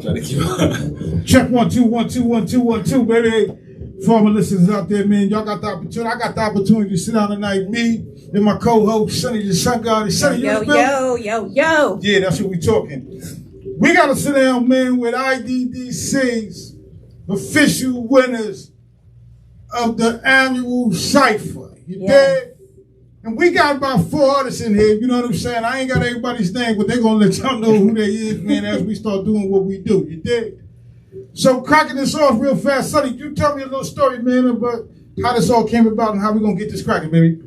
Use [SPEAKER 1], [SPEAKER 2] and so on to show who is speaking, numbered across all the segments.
[SPEAKER 1] try to keep
[SPEAKER 2] Check 1 2 1 2 1 2 1 2, baby. Former listeners out there, man, y'all got the opportunity. I got the opportunity to sit down tonight. Me and my co-host, Sunny the Sun God. Sunny,
[SPEAKER 3] yo.
[SPEAKER 2] Yeah, that's what we talking. We got to sit down, man, with IDDC's official winners of the annual cypher. You dig? And we got about 4 artists in here, you know what I'm saying? I ain't got everybody's name, but they're going to let y'all know who they is, man, as we start doing what we do. You dig? So cracking this off real fast, Sonny, you tell me a little story, man, about how this all came about and how we going to get this cracking, baby.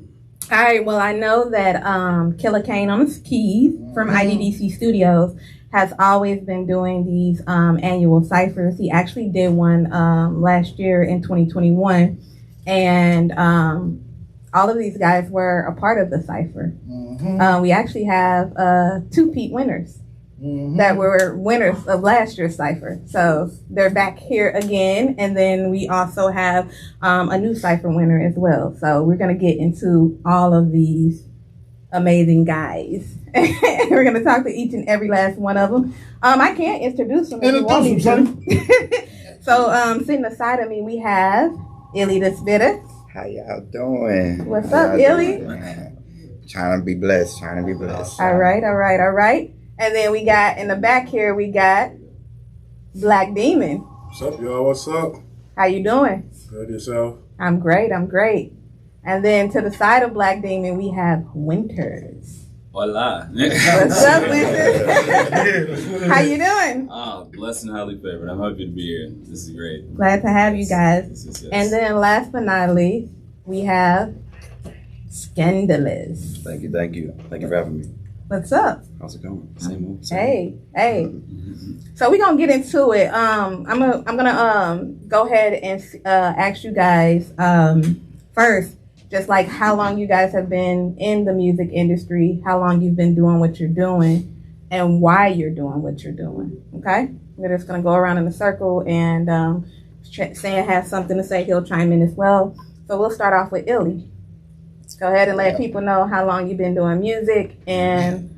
[SPEAKER 3] All right, well, I know that Killer Kane on his keys from IDDC Studios has always been doing these annual ciphers. He actually did one last year in 2021, and all of these guys were a part of the cipher. We actually have 2 Pete winners that were winners of last year's cipher. So they're back here again. And then we also have a new cipher winner as well. So we're going to get into all of these amazing guys. We're going to talk to each and every last one of them. I can't introduce them if you want me to. So sitting aside of me, we have Illy the Spitter.
[SPEAKER 4] How y'all doing?
[SPEAKER 3] What's up, Illy?
[SPEAKER 4] Trying to be blessed.
[SPEAKER 3] All right. And then we got, in the back here, we got Black Demon.
[SPEAKER 5] What's up, y'all? What's up?
[SPEAKER 3] How you doing?
[SPEAKER 5] Good, yourself?
[SPEAKER 3] I'm great. And then to the side of Black Demon, we have Winters.
[SPEAKER 1] Hola.
[SPEAKER 3] What's up, Winters? How you doing?
[SPEAKER 1] Blessed and highly favored. I'm happy to be here. This is great.
[SPEAKER 3] Glad to have you guys.
[SPEAKER 1] Yes.
[SPEAKER 3] And then last but not least, we have Scandalous.
[SPEAKER 6] Thank you. Thank you for having me.
[SPEAKER 3] What's up?
[SPEAKER 6] How's it going? Same old.
[SPEAKER 3] Hey. So we're gonna get into it. I'm gonna go ahead and ask you guys first, just like how long you guys have been in the music industry, how long you've been doing what you're doing, and why you're doing what you're doing. Okay, we're just gonna go around in a circle, and Sam has something to say. He'll chime in as well. So we'll start off with Illy. Go ahead and let people know how long you've been doing music and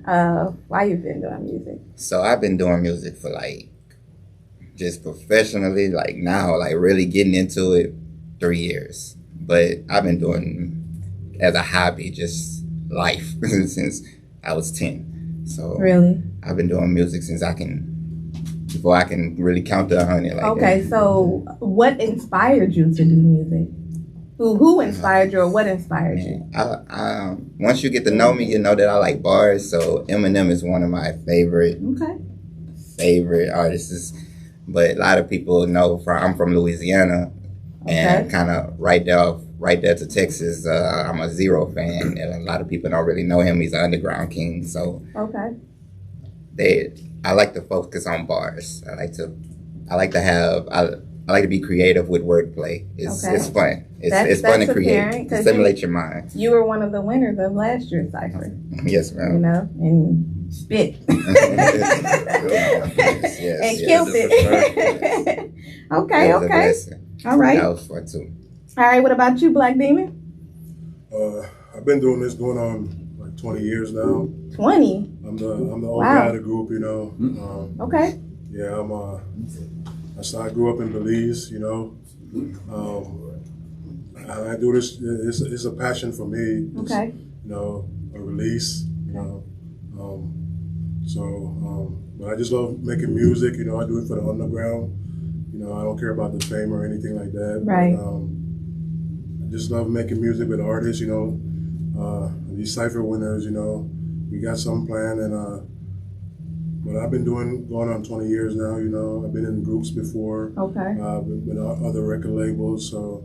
[SPEAKER 3] why you've been doing music.
[SPEAKER 4] So I've been doing music for just professionally, now, really getting into it 3 years. But I've been doing as a hobby, just life since I was 10. So
[SPEAKER 3] really,
[SPEAKER 4] I've been doing music since before I can really count to 100.
[SPEAKER 3] Okay, so what inspired you to do music? Who inspired you, or what inspired you?
[SPEAKER 4] Once you get to know me, you know that I like bars. So Eminem is one of my favorite artists. But a lot of people know I'm from Louisiana, and kind of right there to Texas. I'm a Zero fan, and a lot of people don't really know him. He's an underground king. So I like to focus on bars. I like to be creative with wordplay. It's fun. It's fun to create. To stimulate your mind.
[SPEAKER 3] You were one of the winners of last year's cipher.
[SPEAKER 4] Yes, ma'am.
[SPEAKER 3] You know, and spit.
[SPEAKER 4] Yes,
[SPEAKER 3] and killed it. Okay. All right.
[SPEAKER 4] That was fun too.
[SPEAKER 3] All right. What about you, Black Demon?
[SPEAKER 5] I've been doing this going on 20 years now.
[SPEAKER 3] 20.
[SPEAKER 5] I'm the old guy of the group, you know.
[SPEAKER 3] Okay.
[SPEAKER 5] Yeah, I grew up in Belize, you know. I do this. It's a passion for me. It's,
[SPEAKER 3] okay.
[SPEAKER 5] You know, a release. You know. But I just love making music. You know, I do it for the underground. You know, I don't care about the fame or anything like that.
[SPEAKER 3] Right.
[SPEAKER 5] But, I just love making music with artists. You know, these cipher winners. You know, we got some planned, and but I've been going on 20 years now. You know, I've been in groups before.
[SPEAKER 3] Okay.
[SPEAKER 5] With other record labels, so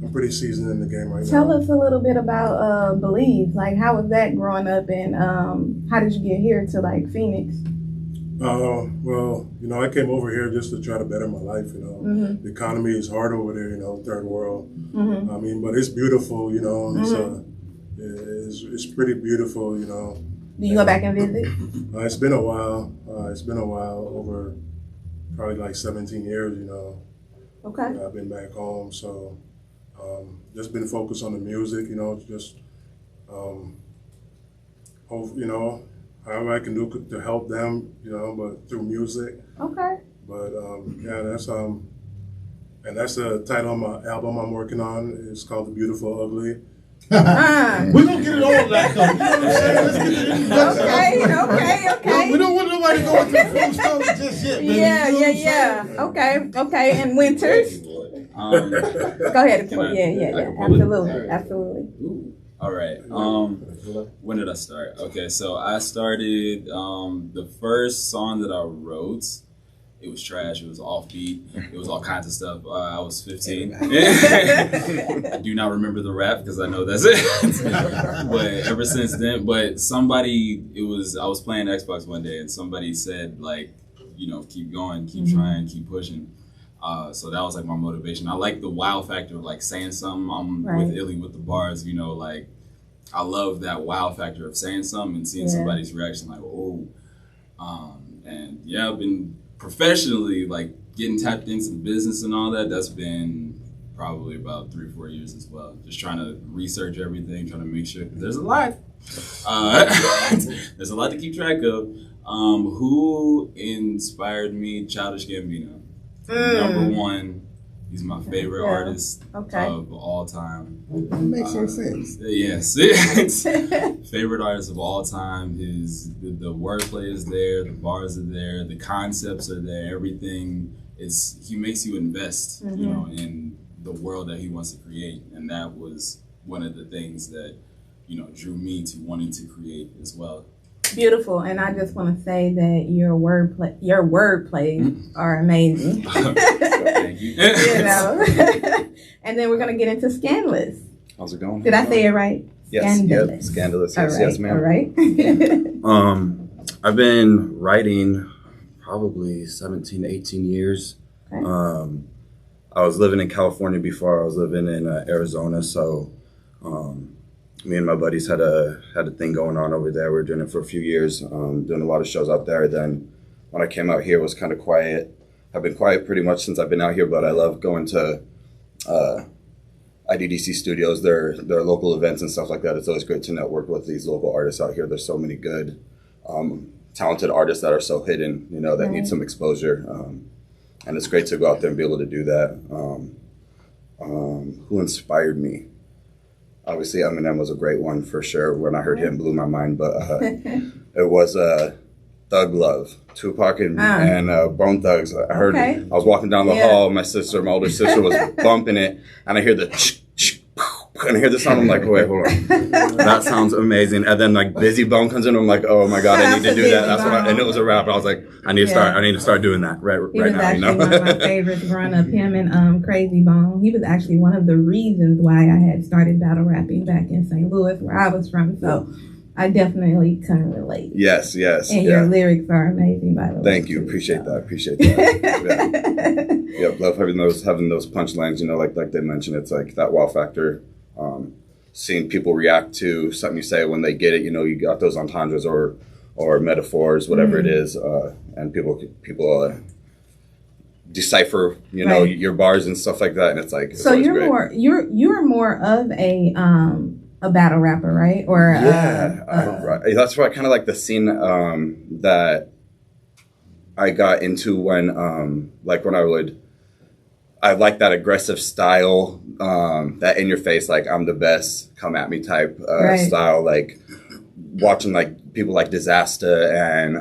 [SPEAKER 5] I'm pretty seasoned in the game right now.
[SPEAKER 3] Tell us a little bit about Believe. Like, how was that growing up, and how did you get here to Phoenix?
[SPEAKER 5] Well, you know, I came over here just to try to better my life. You know,
[SPEAKER 3] mm-hmm.
[SPEAKER 5] The economy is hard over there. You know, third world.
[SPEAKER 3] Mm-hmm.
[SPEAKER 5] I mean, but it's beautiful. You know,
[SPEAKER 3] mm-hmm.
[SPEAKER 5] It's pretty beautiful. You know.
[SPEAKER 3] Do you go back and visit?
[SPEAKER 5] It's been a while. Over probably 17 years. You know.
[SPEAKER 3] Okay.
[SPEAKER 5] I've been back home, so just been focused on the music. You know, just hope, you know, however I can do to help them. You know, but through music.
[SPEAKER 3] Okay.
[SPEAKER 5] But yeah, and that's the title of my album I'm working on. It's called The Beautiful Ugly.
[SPEAKER 2] We're gonna get it all back up. You know what I'm saying? Let's get the introduction.
[SPEAKER 3] Okay.
[SPEAKER 2] We don't want nobody going to the full story just yet, baby.
[SPEAKER 3] Yeah,
[SPEAKER 2] You know what I'm saying?
[SPEAKER 3] Okay. And Winters? Go ahead.
[SPEAKER 1] Can I-
[SPEAKER 3] Yeah.
[SPEAKER 1] I can pull it?
[SPEAKER 3] Absolutely.
[SPEAKER 1] All right. When did I start? Okay, so I started the first song that I wrote. It was trash. It was offbeat. It was all kinds of stuff. I was 15. I do not remember the rap because I know that's it. But ever since then, I was playing Xbox one day and somebody said like, keep going, keep trying, keep pushing. So that was like my motivation. I like the wow factor of like saying something. I'm with Illy with the bars, like I love that wow factor of saying something and seeing somebody's reaction like, oh. And yeah, I've been professionally like getting tapped into the business and all that. That's been probably about 3 or 4 years as well. Just trying to research everything, trying to make sure, because there's a lot. There's a lot to keep track of. Who inspired me? Childish Gambino. Number one. He's my favorite artist of all time.
[SPEAKER 4] That makes some sense.
[SPEAKER 1] Yes. Favorite artist of all time. The wordplay is there, the bars are there, the concepts are there, everything he makes you invest, in the world that he wants to create. And that was one of the things that, drew me to wanting to create as well.
[SPEAKER 3] Beautiful, and I just want to say that your wordplays are amazing.
[SPEAKER 1] Thank you.
[SPEAKER 3] And then we're gonna get into Scandalous.
[SPEAKER 6] How's it going?
[SPEAKER 3] Did I say it right?
[SPEAKER 6] Yes.
[SPEAKER 3] Scandalous.
[SPEAKER 6] Yep. Scandalous.
[SPEAKER 3] All
[SPEAKER 6] Yes.
[SPEAKER 3] right.
[SPEAKER 6] Yes, ma'am.
[SPEAKER 3] All right.
[SPEAKER 6] I've been writing probably 17, 18 years.
[SPEAKER 3] Okay.
[SPEAKER 6] I was living in California before. I was living in Arizona, so me and my buddies had a thing going on over there. We were doing it for a few years, doing a lot of shows out there. Then when I came out here, it was kind of quiet. I've been quiet pretty much since I've been out here, but I love going to IDDC studios, their local events and stuff like that. It's always great to network with these local artists out here. There's so many good, talented artists that are so hidden, that need some exposure. And it's great to go out there and be able to do that. Who inspired me? Obviously, Eminem was a great one for sure. When I heard him, blew my mind. But it was Thug Love, Tupac and Bone Thugs. I heard. I was walking down the hall. My older sister, was bumping it, and I hear the and I hear the sound. I'm like, wait, hold on, that sounds amazing. And then like Busy Bone comes in. I'm like, oh my god, I need to do that. That's what. And it was a rap. I was like, I need to start doing that right now.
[SPEAKER 3] Actually one of my favorites growing up. Him and Crazy Bone. He was actually one of the reasons why I had started battle rapping back in St. Louis, where I was from. So I definitely can relate.
[SPEAKER 6] Yes.
[SPEAKER 3] And your lyrics are amazing, by the way.
[SPEAKER 6] Thank you. Appreciate that. Yeah. Love having those punchlines. Like they mentioned, it's like that wow factor. Seeing people react to something you say when they get it. You got those entendres or metaphors, whatever it is, and people decipher, your bars and stuff like that. And it's like
[SPEAKER 3] so you're more of a battle rapper, right? Or
[SPEAKER 6] right. That's what kind of like the scene that I got into when I like that aggressive style, that in your face, like I'm the best, come at me type style, like watching like people like Disaster and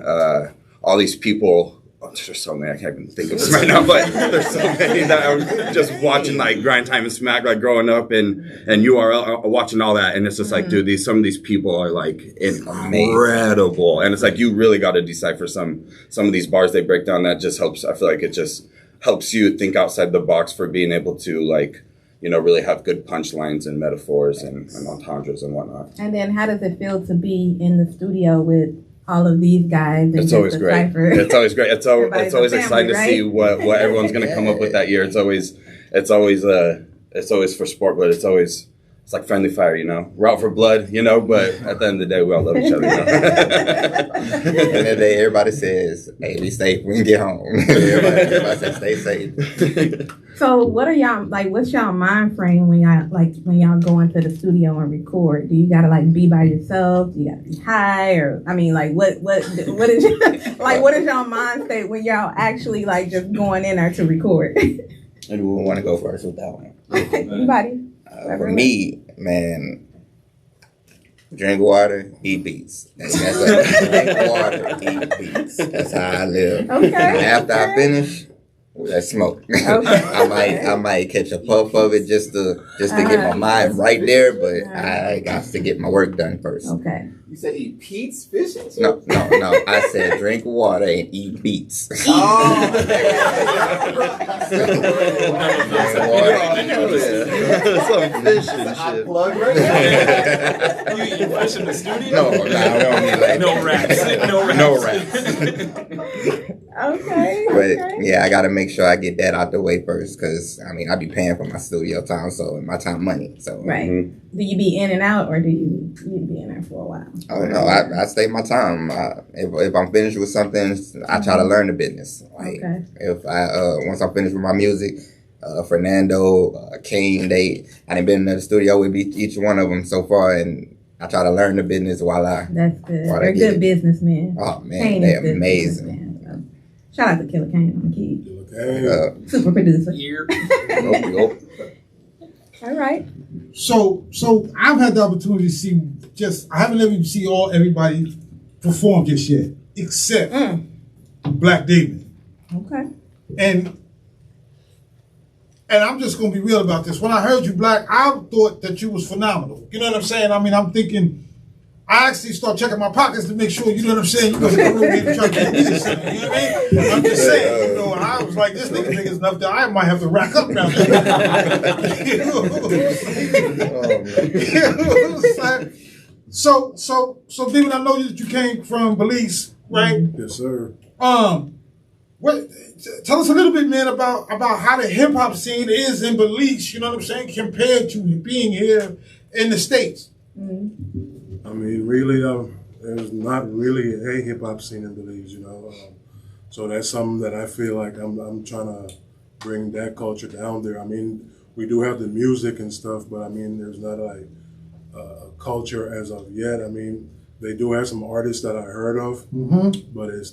[SPEAKER 6] all these people. Oh, there's so many, I can't even think of them right now, but there's so many that I'm just watching like Grind Time and Smack, like growing up and URL, watching all that. And it's just like, dude, some of these people are like incredible. And it's like, you really got to decipher some of these bars they break down. That just helps. I feel like it just helps you think outside the box for being able to like, really have good punchlines and metaphors and entendres and whatnot.
[SPEAKER 3] And then how does it feel to be in the studio with all of these guys?
[SPEAKER 6] It's always great. It's always great. It's always exciting to see what everyone's going to come up with that year. It's always for sport, but it's always it's like friendly fire, you know. We're out for blood, you know, but at the end of the day, we all love each other, you know.
[SPEAKER 4] At the end of the day, everybody says, hey, be safe when you get home. everybody says, stay safe.
[SPEAKER 3] So what are y'all, like, what's y'all mind frame when y'all go into the studio and record? Do you gotta like be by yourself? Do you gotta be high? Or, I mean, like, what is like, what is y'all mind state when y'all actually like just going in there to record?
[SPEAKER 4] And we want to go first with that one.
[SPEAKER 3] Anybody?
[SPEAKER 4] For me, man, drink water, eat beats. Drink water, eat beats. That's how I live.
[SPEAKER 3] Okay.
[SPEAKER 4] And after I finish, let's smoke.
[SPEAKER 3] Okay.
[SPEAKER 4] I might catch a puff of it just to get my mind right there, but I got to get my work done first.
[SPEAKER 3] Okay.
[SPEAKER 7] You said eat Pete's fish and chips?
[SPEAKER 4] No. I said drink water and eat beets.
[SPEAKER 7] Oh.
[SPEAKER 6] Some fish and
[SPEAKER 7] I
[SPEAKER 6] shit.
[SPEAKER 7] plug right now.
[SPEAKER 1] You eat fish in the studio?
[SPEAKER 4] No, I don't need like
[SPEAKER 1] No raps.
[SPEAKER 4] No raps.
[SPEAKER 3] Okay.
[SPEAKER 4] But yeah, I gotta make sure I get that out the way first, because I mean I be paying for my studio time, so my time money. So
[SPEAKER 3] Right. Do you be in and out, or do you be in there for a while?
[SPEAKER 4] Oh no, I stay my time. If I'm finished with something, I try to learn the business. Like if I once I'm finished with my music, Fernando, Kane, I done been in the studio with each one of them so far, and I try to learn the business while I.
[SPEAKER 3] That's good. They're good businessmen.
[SPEAKER 4] Oh man,
[SPEAKER 3] Kane
[SPEAKER 4] they're
[SPEAKER 3] is
[SPEAKER 4] amazing.
[SPEAKER 3] So. Shout out to Killer Kane on the key. Super producer. All right.
[SPEAKER 2] So I've had the opportunity to see I haven't ever seen everybody perform just yet, except Black David.
[SPEAKER 3] Okay.
[SPEAKER 2] And I'm just gonna be real about this. When I heard you, Black, I thought that you was phenomenal. You know what I'm saying? I mean, I'm thinking. I actually start checking my pockets to make sure, you know what I'm saying, you know, you don't really try to get me to something, you know what I mean? I'm just saying, you know, and I was like, this nigga think it's enough that I might have to rack up now. You know what I'm saying? So, David, I know that you came from Belize, right?
[SPEAKER 5] Yes, sir.
[SPEAKER 2] Tell us a little bit, man, about how the hip hop scene is in Belize, you know what I'm saying, compared to being here in the States.
[SPEAKER 3] Mm-hmm.
[SPEAKER 5] I mean, really, there's not really a hip hop scene in Belize, you know. So that's something that I feel like I'm trying to bring that culture down there. I mean, we do have the music and stuff, but I mean, there's not like a culture as of yet. I mean, they do have some artists that I heard of, but it's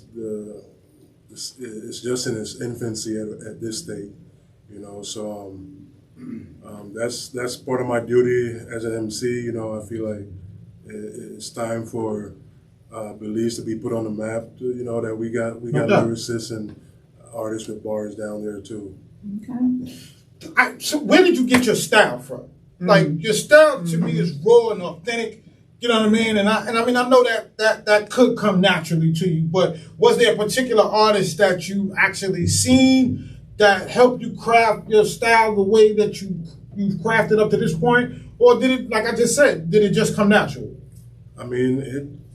[SPEAKER 5] just in its infancy at this state, you know. So that's part of my duty as an MC. You know, I feel like it's time for Belize to be put on the map. You know that we got lyricists and artists with bars down there too.
[SPEAKER 3] Okay.
[SPEAKER 2] So where did you get your style from? Like your style to me is raw and authentic. You know what I mean? And I mean I know that could come naturally to you. But was there a particular artist that you actually seen that helped you craft your style the way that you've crafted up to this point? Or did it, like I just said, did it just come natural? I
[SPEAKER 5] mean,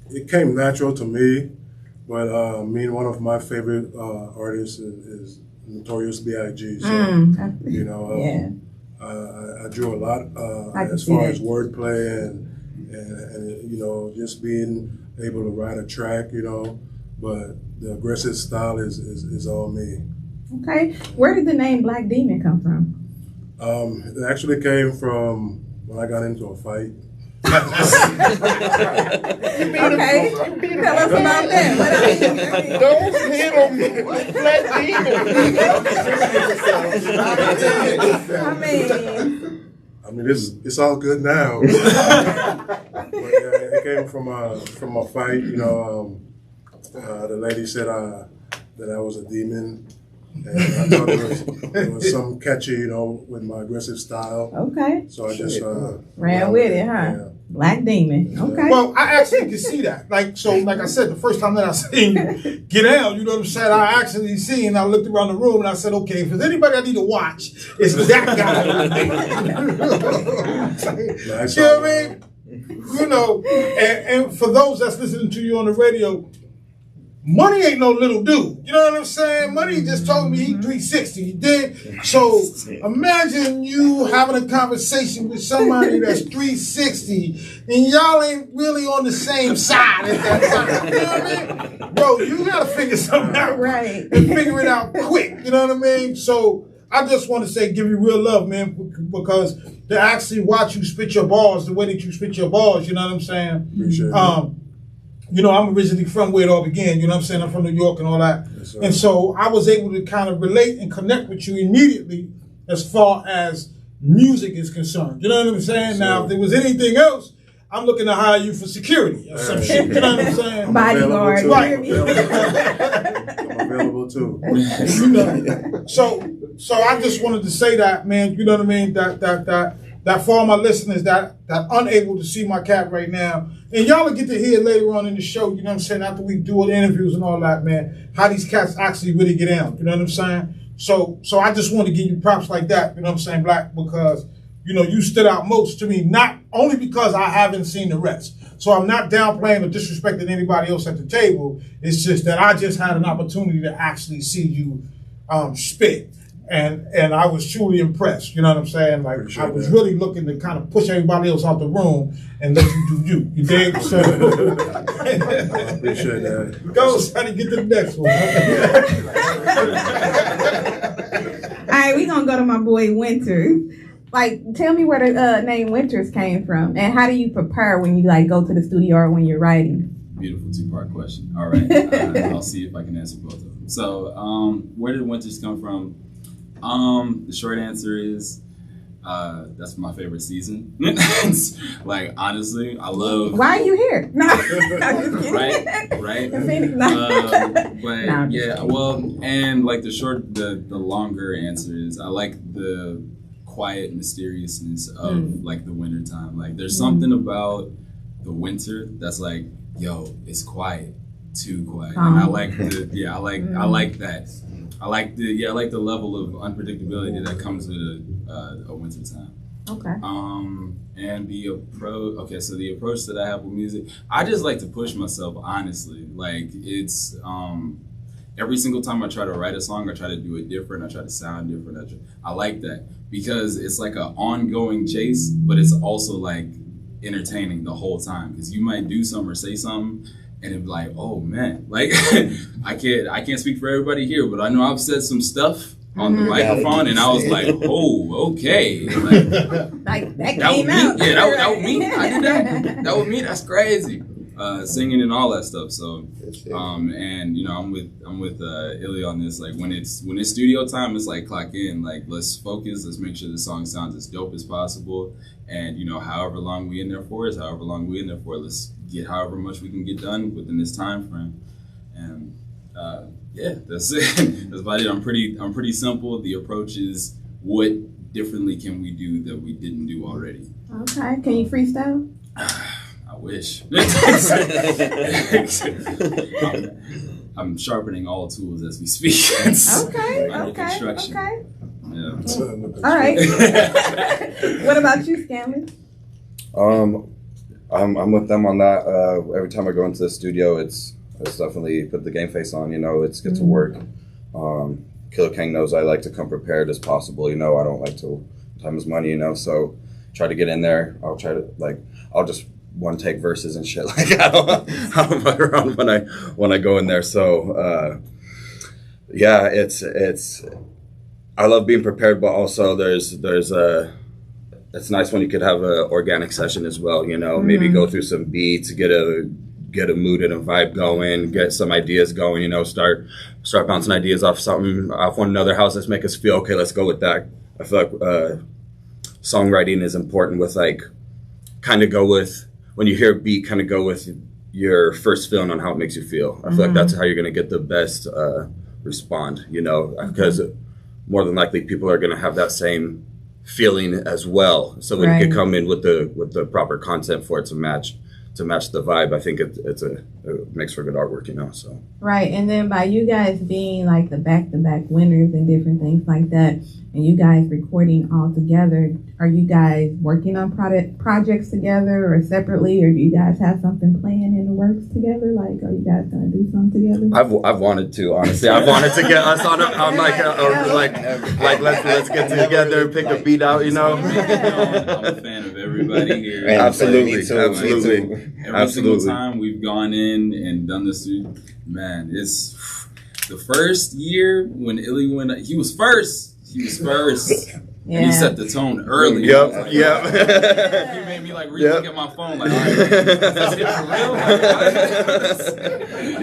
[SPEAKER 5] it came natural to me, but one of my favorite artists is Notorious B.I.G. So, you know, I drew a lot as far as wordplay and you know, just being able to write a track, you know, but the aggressive style is all me.
[SPEAKER 3] Okay. Where did the name Black Demon come from?
[SPEAKER 5] It actually came from when I got into a fight.
[SPEAKER 3] Okay. Tell us about that.
[SPEAKER 7] Don't hit him with Black
[SPEAKER 3] Demon.
[SPEAKER 5] I mean, it's all good now. But yeah, it came from a fight. You know, the lady said that I was a demon. And I thought it was something catchy, you know, with my aggressive style.
[SPEAKER 3] Okay.
[SPEAKER 5] So I just
[SPEAKER 3] ran with it, huh?
[SPEAKER 5] Yeah.
[SPEAKER 3] Black Demon. Okay.
[SPEAKER 2] Well, I actually can see that. Like I said, the first time that I seen Get Out, you know what I'm saying? I actually seen, I looked around the room and I said, okay, if there's anybody I need to watch, it's that guy. You know what I mean? You know, and for those that's listening to you on the radio, Money ain't no little dude. You know what I'm saying? Money just told me he 360. You did? So imagine you having a conversation with somebody that's 360 and y'all ain't really on the same side at that time. You know what I mean? Bro, you gotta figure something out.
[SPEAKER 3] Right.
[SPEAKER 2] And figure it out quick. You know what I mean? So I just want to say, give you real love, man, because to actually watch you spit your balls the way that you spit your balls, you know what I'm saying?
[SPEAKER 5] Appreciate it.
[SPEAKER 2] You know, I'm originally from where it all began, you know what I'm saying? I'm from New York and all that.
[SPEAKER 5] Yes, sir.
[SPEAKER 2] And so I was able to kind of relate and connect with you immediately as far as music is concerned. You know what I'm saying?
[SPEAKER 5] Yes,
[SPEAKER 2] now,
[SPEAKER 5] sir.
[SPEAKER 2] if there was anything else, I'm looking to hire you for security or some shit. You know what I'm saying?
[SPEAKER 3] Bodyguard.
[SPEAKER 5] I'm
[SPEAKER 2] Right.
[SPEAKER 5] available too.
[SPEAKER 2] You know, so I just wanted to say that, man. You know what I mean? That for all my listeners that unable to see my cat right now, and y'all will get to hear later on in the show. You know what I'm saying? After we do all the interviews and all that, man, how these cats actually really get down. You know what I'm saying? So I just want to give you props like that. You know what I'm saying, Black, because you know you stood out most to me, not only because I haven't seen the rest. So I'm not downplaying or disrespecting anybody else at the table. It's just that I just had an opportunity to actually see you spit. And I was truly impressed, you know what I'm saying? Like,
[SPEAKER 5] Appreciate
[SPEAKER 2] I was
[SPEAKER 5] that.
[SPEAKER 2] really looking to kind of push everybody else out the room and let you do you. You dig? So,
[SPEAKER 5] I appreciate that.
[SPEAKER 2] go, Sonny, get to the next one.
[SPEAKER 3] All right, we're going to go to my boy Winters. Like, tell me where the name Winters came from, and how do you prepare when you, like, go to the studio or when you're writing?
[SPEAKER 1] Beautiful two-part question. All right, I'll see if I can answer both of them. So, where did Winters come from? The short answer is that's my favorite season. Like, honestly, I love.
[SPEAKER 3] Why are you here? No, I'm just kidding.
[SPEAKER 1] Right.
[SPEAKER 3] Phoenix, no.
[SPEAKER 1] But
[SPEAKER 3] No, I'm
[SPEAKER 1] yeah, well, and like the longer answer is I like the quiet mysteriousness of like the winter time. Like, there's something about the winter that's like, yo, it's quiet, too quiet. And I like I like that. I like the level of unpredictability that comes with a winter time.
[SPEAKER 3] Okay.
[SPEAKER 1] And the approach that I have with music, I just like to push myself, honestly. Like, it's every single time I try to write a song, I try to do it different. I try to sound different. I like that because it's like an ongoing chase, but it's also like entertaining the whole time, because you might do something or say something and it'd be like, oh man, like I can't speak for everybody here, but I know I've said some stuff on the microphone and I was like, oh, okay.
[SPEAKER 3] Like that came out.
[SPEAKER 1] Yeah, that was me. I did that. That was me. That's crazy. Singing and all that stuff. So, and you know, I'm with Illy on this. Like, when it's studio time, it's like clock in. Like, let's focus. Let's make sure the song sounds as dope as possible. And you know, however long we in there for is however long we in there for. Let's get however much we can get done within this time frame. And yeah, that's it. That's about it. I'm pretty simple. The approach is, what differently can we do that we didn't do already?
[SPEAKER 3] Okay. Can you freestyle?
[SPEAKER 1] I wish. I'm sharpening all tools as we speak.
[SPEAKER 3] Okay.
[SPEAKER 1] Under construction.
[SPEAKER 3] Okay.
[SPEAKER 1] Yeah.
[SPEAKER 3] All right. What about you, Scanlon?
[SPEAKER 6] I'm with them on that. Every time I go into the studio, it's definitely put the game face on. You know, it's get to work. Killer King knows I like to come prepared as possible. You know, I don't like to time is money. You know, so try to get in there. I'll just one take verses and shit. Like, I don't fuck around when I go in there. So yeah, it's I love being prepared, but also there's it's nice when you could have an organic session as well. You know, maybe go through some beats, get a mood and a vibe going, get some ideas going. You know, start bouncing ideas off one another. How's this make us feel? Okay, let's go with that. I feel like songwriting is important. With like, kind of go with, when you hear a beat, kind of go with your first feeling on how it makes you feel. I feel like that's how you're gonna get the best respond. You know, because more than likely people are gonna have that same feeling as well. So when you can come in with the proper content for it to match, to match the vibe, I think it makes for good artwork, you know. So
[SPEAKER 3] right, and then by you guys being like the back-to-back winners and different things like that, and you guys recording all together, are you guys working on projects together or separately, or do you guys have something planned in the works together? Like, are you guys gonna do something together?
[SPEAKER 6] I've wanted to, honestly. I've wanted to get us on let's get together and pick a beat out, you know.
[SPEAKER 1] I'm a fan of everybody here.
[SPEAKER 6] Absolutely.
[SPEAKER 1] Every single time we've gone in and done this, man, it's the first year when Illy went. He was first.
[SPEAKER 3] Yeah.
[SPEAKER 1] And he set the tone early.
[SPEAKER 6] Yep.
[SPEAKER 1] Like,
[SPEAKER 6] Yep.
[SPEAKER 1] He made me like re-look at my phone. Like, all right, is this it for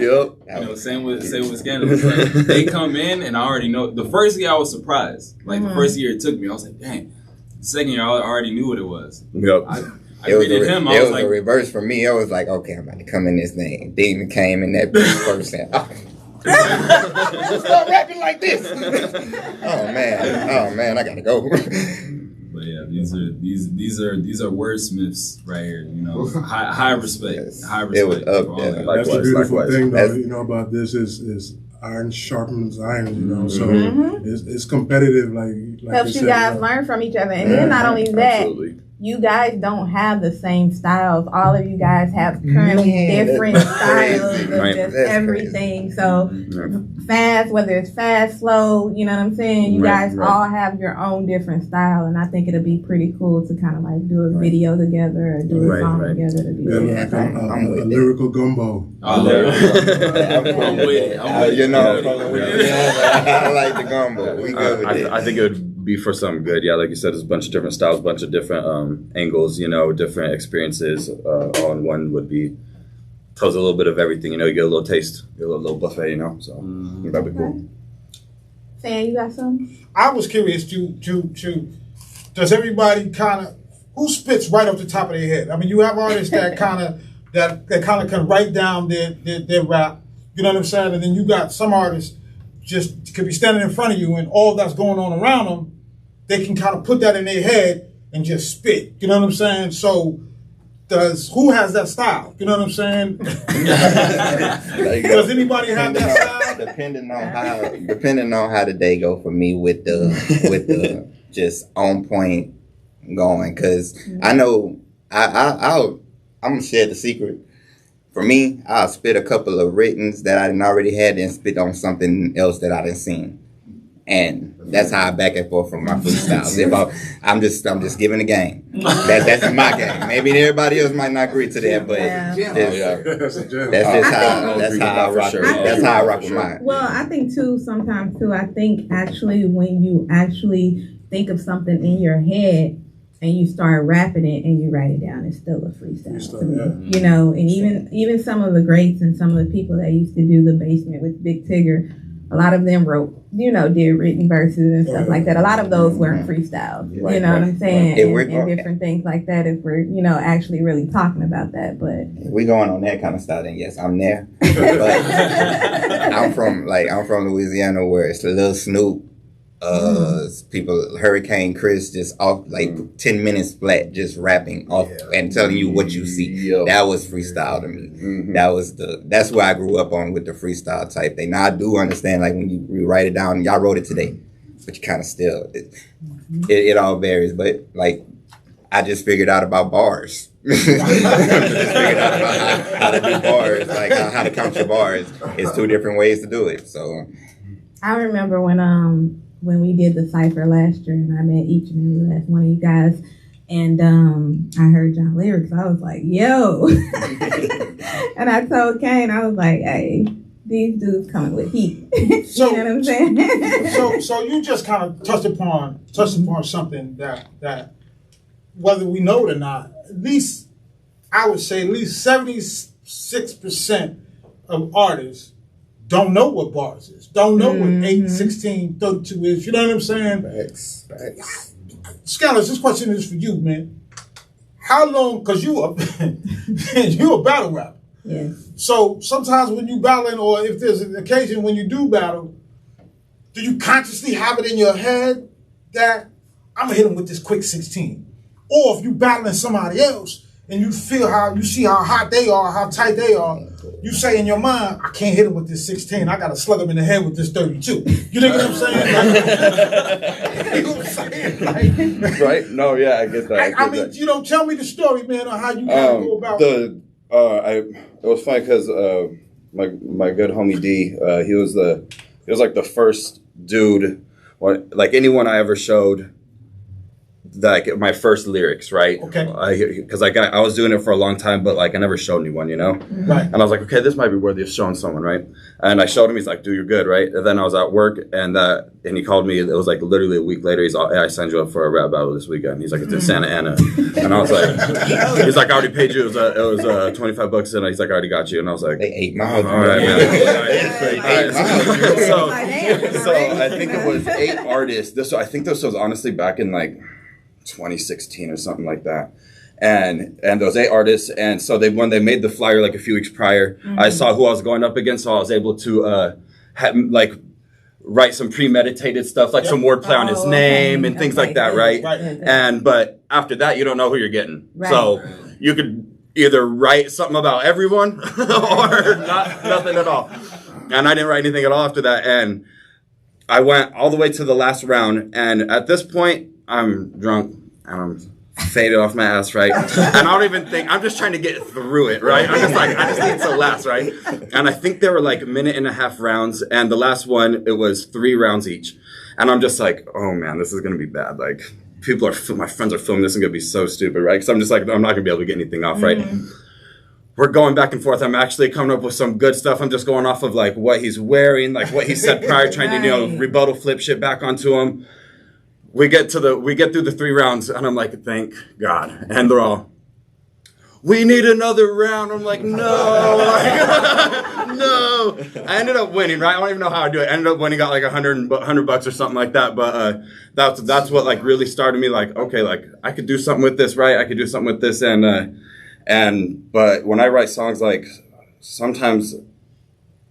[SPEAKER 1] real?
[SPEAKER 6] Yep.
[SPEAKER 1] You know, same with Scandalous. Like, they come in and I already know. The first year I was surprised. Like the first year it took me, I was like, dang. The second year I already knew what it was.
[SPEAKER 6] Yep.
[SPEAKER 1] I rated him. I was like,
[SPEAKER 4] a reverse for me. I was like, okay, I'm about to come in this thing. Demon came in that first and start rapping like this. Oh man, I gotta go.
[SPEAKER 1] But yeah, these are wordsmiths right here. You know, high respect. High respect.
[SPEAKER 4] It was up
[SPEAKER 1] for all
[SPEAKER 4] there.
[SPEAKER 1] that.
[SPEAKER 5] That's the beautiful thing, though.
[SPEAKER 4] That's-
[SPEAKER 5] You know about this is iron sharpens iron. You know, so
[SPEAKER 3] Mhm.
[SPEAKER 5] it's competitive. Like
[SPEAKER 3] Helps you guys learn from each other, and then not only that,
[SPEAKER 6] Absolutely.
[SPEAKER 3] you guys don't have the same styles. All of you guys have currently
[SPEAKER 4] Man,
[SPEAKER 3] different
[SPEAKER 4] that's
[SPEAKER 3] styles
[SPEAKER 4] crazy.
[SPEAKER 3] of
[SPEAKER 6] Right.
[SPEAKER 3] just
[SPEAKER 4] That's
[SPEAKER 3] everything. So
[SPEAKER 6] Yeah.
[SPEAKER 3] fast, whether it's fast, slow, you know what I'm saying? You
[SPEAKER 6] Right,
[SPEAKER 3] guys
[SPEAKER 6] right.
[SPEAKER 3] all have your own different style, and I think it'll be pretty cool to kind of like do a video together or do a
[SPEAKER 6] Right,
[SPEAKER 3] song
[SPEAKER 6] right.
[SPEAKER 3] together to do
[SPEAKER 5] Yeah,
[SPEAKER 3] that.
[SPEAKER 5] like
[SPEAKER 4] I'm with
[SPEAKER 5] a
[SPEAKER 4] it.
[SPEAKER 5] lyrical gumbo.
[SPEAKER 1] I'm with it. I'm with it.
[SPEAKER 4] You know,
[SPEAKER 6] Yeah.
[SPEAKER 4] I like the gumbo. We good with it.
[SPEAKER 6] I think it would be for something good. Yeah, like you said, there's a bunch of different styles, bunch of different angles, you know, different experiences. All in one would be tells a little bit of everything. You know, you get a little taste, you get a little buffet. You know, so that'd be cool.
[SPEAKER 3] Sam, you got some?
[SPEAKER 2] I was curious to does everybody kind of who spits right off the top of their head? I mean, you have artists that kind of can write down their rap. You know what I'm saying? And then you got some artists just could be standing in front of you and all that's going on around them, they can kind of put that in their head and just spit. You know what I'm saying? So who has that style? You know what I'm saying? Does anybody have that style?
[SPEAKER 4] Depending on how the day go for me with the just on point going, because I know I'm gonna share the secret. For me, I'll spit a couple of writtens that I didn't already had and spit on something else that I didn't seen. And that's how I back and forth from my freestyles. If I'm just giving a game. That's my game. Maybe everybody else might not agree to that, but
[SPEAKER 3] Yeah.
[SPEAKER 5] That's a gem.
[SPEAKER 4] that's just
[SPEAKER 6] I'll
[SPEAKER 4] that's
[SPEAKER 6] agree
[SPEAKER 4] how
[SPEAKER 6] with
[SPEAKER 4] I
[SPEAKER 6] that for
[SPEAKER 4] rock.
[SPEAKER 6] sure.
[SPEAKER 4] That's how I rock with mine.
[SPEAKER 3] Well, I think too, sometimes too, I think actually when you actually think of something in your head and you start rapping it and you write it down, it's still a freestyle to me.
[SPEAKER 5] Yeah.
[SPEAKER 3] You know, and even some of the greats and some of the people that used to do the basement with Big Tigger, a lot of them wrote, you know, did written verses and stuff like that. A lot of those weren't freestyles. You know what I'm saying? And different things like that if we're, you know, actually really talking about that. But
[SPEAKER 4] If we going on that kind of style, then yes, I'm there. But I'm from Louisiana where it's Lil Snoop, people, Hurricane Chris, just off like 10 minutes flat, just rapping off and telling you what you see.
[SPEAKER 6] Yep.
[SPEAKER 4] That was freestyle to me. That's where I grew up on with the freestyle type thing. Now I do understand, like when you write it down, y'all wrote it today, but you kind of still, it all varies. But like, I just figured out about bars. Just figured out about how to do bars, like how to count your bars. It's two different ways to do it. So
[SPEAKER 3] I remember when we did the cypher last year and I met each and every last one of you guys and I heard y'all lyrics. I was like, yo. And I told Kane, I was like, hey, these dudes coming with heat.
[SPEAKER 2] So,
[SPEAKER 3] you know what I'm saying?
[SPEAKER 2] so you just kind of touched upon something that whether we know it or not, at least I would say at least 76% of artists don't know what bars is, don't know what 8, 16, 32 is. You know what I'm saying?
[SPEAKER 4] Facts.
[SPEAKER 2] Scandalous, this question is for you, man. How long, because you a battle rapper.
[SPEAKER 3] Yeah.
[SPEAKER 2] So sometimes when you battling, or if there's an occasion when you do battle, do you consciously have it in your head that I'm gonna hit him with this quick 16? Or if you battling somebody else and you feel you see how hot they are, how tight they are, you say in your mind, I can't hit them with this 16. I got to slug them in the head with this 32. You know what I'm saying? You know what I'm saying? Like,
[SPEAKER 6] right? No, yeah, I get that.
[SPEAKER 2] I mean, tell me the story, man, on how you go about
[SPEAKER 6] it was funny because my good homie D, he was like the first dude, like anyone I ever showed, like my first lyrics, right?
[SPEAKER 2] Okay.
[SPEAKER 6] Because I was doing it for a long time, but like I never showed anyone,
[SPEAKER 2] Right.
[SPEAKER 6] And I was like, okay, this might be worthy of showing someone, right? And I showed him. He's like, dude, you're good, right? And then I was at work, and he called me. It was like literally a week later. He's like, hey, I signed you up for a rap battle this weekend. He's like, it's in Santa Ana, and I was like, he's like, I already paid you. It was $25, and he's like, I already got you, and I was like,
[SPEAKER 4] they 8 miles.
[SPEAKER 6] all right, man. So I think it was 8 artists. I think this was honestly back in like 2016 or something like that, and those 8 artists, and so when they made the flyer like a few weeks prior, I saw who I was going up against, so I was able to write some premeditated stuff, like some wordplay on his name and things like that, right? But after that, you don't know who you're getting, so you could either write something about everyone or nothing at all. And I didn't write anything at all after that, and I went all the way to the last round, and at this point, I'm drunk and I'm faded off my ass, right? And I don't even think, I'm just trying to get through it, right? I'm just like, I just need to last, right? And I think there were like 1.5 rounds, and the last one, it was 3 rounds each. And I'm just like, oh man, this is gonna be bad. Like, my friends are filming this, and gonna be so stupid, right? Because I'm just like, I'm not gonna be able to get anything off, right? We're going back and forth. I'm actually coming up with some good stuff. I'm just going off of like what he's wearing, like what he said prior, trying to, rebuttal flip shit back onto him. We get through the 3 rounds, and I'm like, thank God. And they're all, we need another round. I'm like, no, no. I ended up winning, right? I don't even know how I do it. I ended up winning, got like $100 or something like that. But that's what like really started me. Like, okay, like I could do something with this, right? I could do something with this, but when I write songs, like sometimes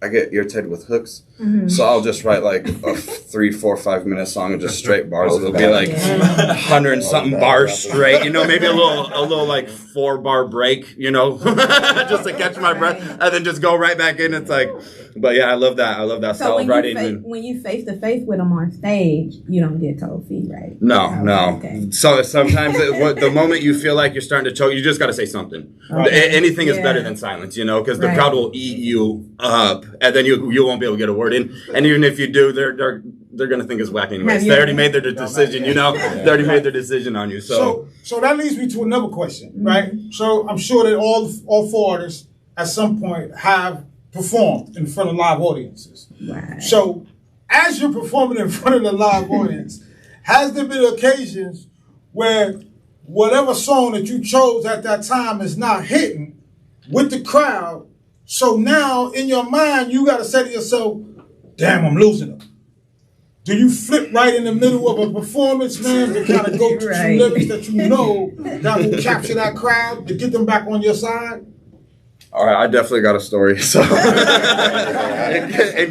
[SPEAKER 6] I get irritated with hooks, so I'll just write like a 3, 4, 5 minute song of just straight bars. It'll be like 100 and something bars straight, maybe a little like 4-bar break, just to catch my breath, and then just go right back in. It's like, but yeah, I love that style of writing.
[SPEAKER 3] When you face to face with them on stage, you don't get cold feet, right?
[SPEAKER 6] No. Okay. So sometimes the moment you feel like you're starting to choke, you just got to say something. Anything is better than silence, because the crowd will eat you up, and then you won't be able to get a word in. And even if you do, they're gonna think it's whack anyways. They already made their decision, They already made their decision on you. So
[SPEAKER 2] that leads me to another question, right? So I'm sure that all 4 artists at some point have performed in front of live audiences.
[SPEAKER 3] Right.
[SPEAKER 2] So as you're performing in front of the live audience, has there been occasions where whatever song that you chose at that time is not hitting with the crowd? So now in your mind, you got to say to yourself, damn, I'm losing them. Do you flip right in the middle of a performance, man, to kind of go through some lyrics that that will capture that crowd to get them back on your side?
[SPEAKER 6] All right, I definitely got a story. So in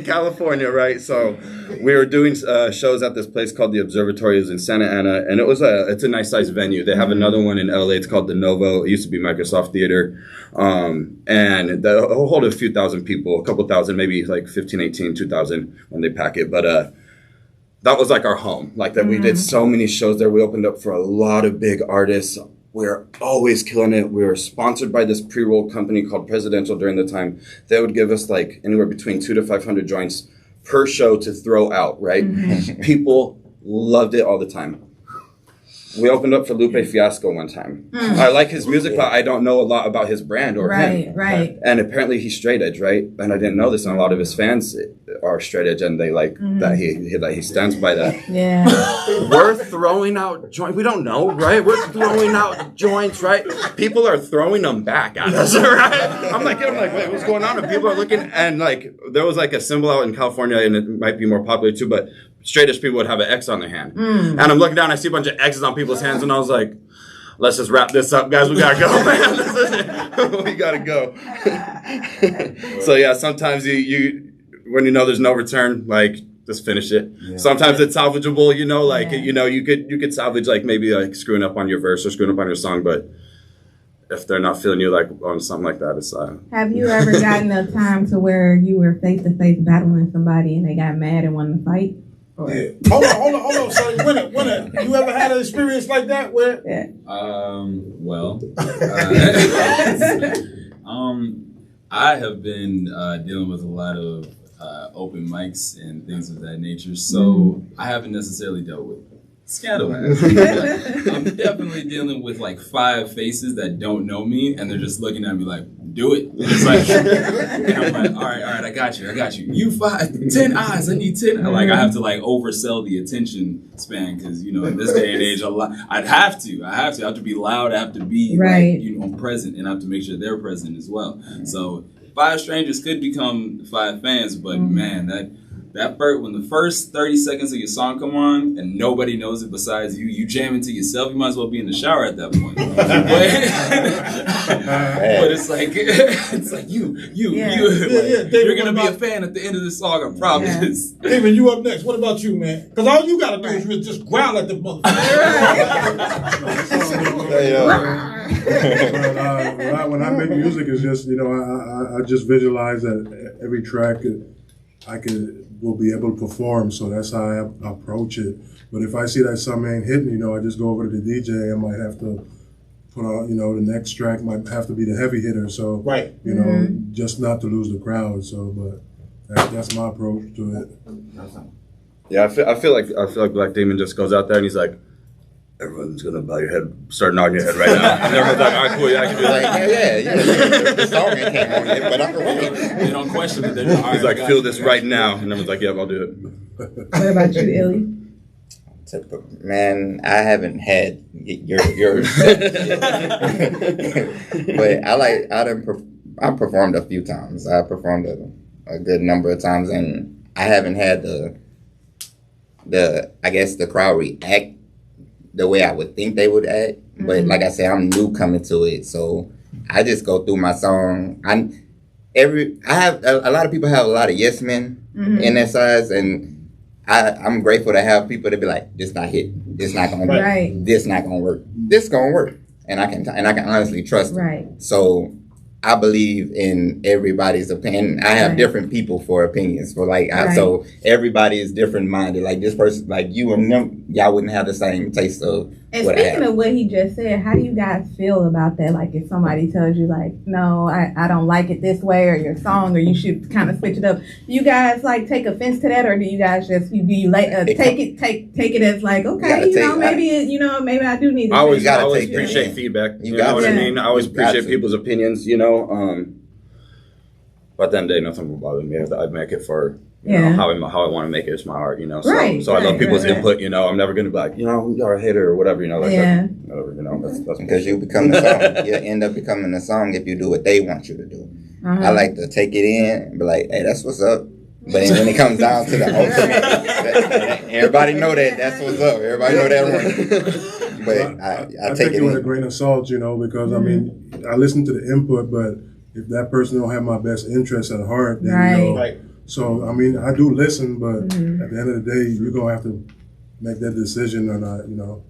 [SPEAKER 6] California, right? So we were doing shows at this place called the Observatory. It was in Santa Ana, and it's a nice sized venue. They have another one in LA. It's called the Novo. It used to be Microsoft Theater, and they'll hold a few thousand people, a couple thousand, maybe like 15, 18, 2,000 when they pack it. But that was like our home. Like that, we did so many shows there. We opened up for a lot of big artists. We were always killing it. We were sponsored by this pre-roll company called Presidential during the time. They would give us like anywhere between 200 to 500 joints per show to throw out, right? People loved it all the time. We opened up for Lupe Fiasco one time. I like his music, but I don't know a lot about his brand or him.
[SPEAKER 3] Right.
[SPEAKER 6] And apparently he's straight edge, right? And I didn't know this, and a lot of his fans are straight edge, and they like that he stands by that.
[SPEAKER 3] Yeah.
[SPEAKER 6] We're throwing out joints. We don't know, right? We're throwing out joints, right? People are throwing them back at us, right? I'm like, wait, what's going on? And people are looking, and like there was like a symbol out in California, and it might be more popular too, but straight edge people would have an X on their hand. And I'm looking down, I see a bunch of X's on people's hands, and I was like, let's just wrap this up, guys. We gotta go, man. We gotta go. So yeah, sometimes you when there's no return, like just finish it. Yeah. Sometimes it's salvageable, you could salvage like maybe like screwing up on your verse or screwing up on your song, but if they're not feeling you like on something like that, it's
[SPEAKER 3] Have you ever gotten a time to where you were face to face battling somebody and they got mad and wanted to fight? Or?
[SPEAKER 2] Yeah. Hold on. So, winner, you ever had an experience like that where?
[SPEAKER 3] Yeah.
[SPEAKER 1] Well, I have been dealing with a lot of open mics and things of that nature, so I haven't necessarily dealt with scandal. I'm definitely dealing with like 5 faces that don't know me, and they're just looking at me like, do it. And it's like, and I'm like, all right, I got you. You 10 eyes, I need 10. Like, I have to like oversell the attention span, because, you know, in this day and age, I have to be loud, I have to be
[SPEAKER 3] right.
[SPEAKER 1] like, you know, present, and I have to make sure they're present as well. So 5 strangers could become 5 fans, but man, when the first 30 seconds of your song come on and nobody knows it besides you, you jam into yourself, you might as well be in the shower at that point. But it's like you're gonna be a fan at the end of the song, I promise.
[SPEAKER 2] Yeah. David, you up next. What about you, man? Because all you gotta do is really just growl at the
[SPEAKER 5] motherfucker. When I make music, it's just, you know, I just visualize that every track will be able to perform, so that's how I approach it. But if I see that something ain't hitting, you know, I just go over to the DJ. I might have to put on, you know, the next track might have to be the heavy hitter. So,
[SPEAKER 2] right,
[SPEAKER 5] you know, just not to lose the crowd. So, but that's my approach to it.
[SPEAKER 6] Yeah, I feel like Black Demon just goes out there and he's like, everyone's gonna bow your head, start nodding your head right now. And everyone's like, all right, cool, yeah, I can do that.
[SPEAKER 4] Like, the song ain't came on yet, but I'm
[SPEAKER 1] They don't question it.
[SPEAKER 6] He's like, feel this right now. And everyone's like, yep, I'll do it.
[SPEAKER 3] What about you, Illy?
[SPEAKER 4] Man, I haven't had yours. But I performed a few times. I performed a good number of times, and I haven't had the I guess the crowd react the way I would think they would act. But like I said, I'm new coming to it, so I just go through my song. I have a lot of people have a lot of yes men in their sides, and I'm grateful to have people that be like, this not hit, this not gonna work, this not gonna work, this gonna work, and I can honestly trust them.
[SPEAKER 3] Right.
[SPEAKER 4] So I believe in everybody's opinion. I have different people for opinions. For so everybody is different minded. Like this person, like you and them, y'all wouldn't have the same taste of.
[SPEAKER 3] And speaking of what he just said, how do you guys feel about that? Like if somebody tells you like, no, I don't like it this way, or your song, or you should kind of switch it up. Do you guys like take offense to that, or do you guys just take it as like, okay, maybe I do need to.
[SPEAKER 6] I always appreciate feedback. You know what I mean? I always appreciate people's opinions. You know, but at the end of the day, nothing will bother me. I make it for. You know, how I want to make it is my art, you know. So, I love people's input, you know. I'm never going to be like, you know, you're a hater or whatever, you know. Whatever, you know. That's
[SPEAKER 4] because you become the song. You end up becoming the song if you do what they want you to do. I like to take it in and be like, hey, that's what's up. But then when it comes down to the ultimate, everybody know that's what's up. Everybody know that one. But I take it
[SPEAKER 5] with a grain of salt, you know, because, I mean, I listen to the input, but if that person don't have my best interest at heart, then, you know. So, I mean, I do listen, but at the end of the day, you're going to have to make that decision or not, you know.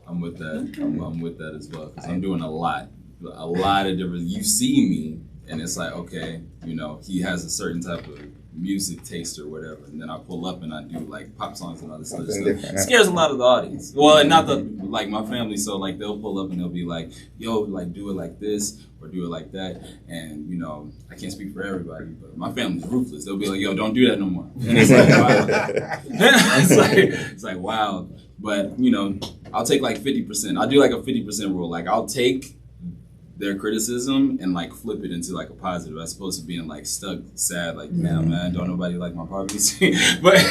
[SPEAKER 1] I'm with that. I'm with that as well, because I'm doing a lot of different, you see me, and it's like, okay, you know, he has a certain type of music taste or whatever, and then I pull up and I do like pop songs and all this other stuff. It scares a lot of the audience. Well, not like my family, so like they'll pull up and they'll be like, yo, like do it like this or do it like that, and you know, I can't speak for everybody, but my family's ruthless. They'll be like, yo, don't do that no more. And it's like, wow. it's like wow. But you know, I'll take like 50%. I'll do like a 50% rule. Like I'll take their criticism and like flip it into like a positive, as opposed to being like stuck, sad, like man, don't nobody like my poverty scene. But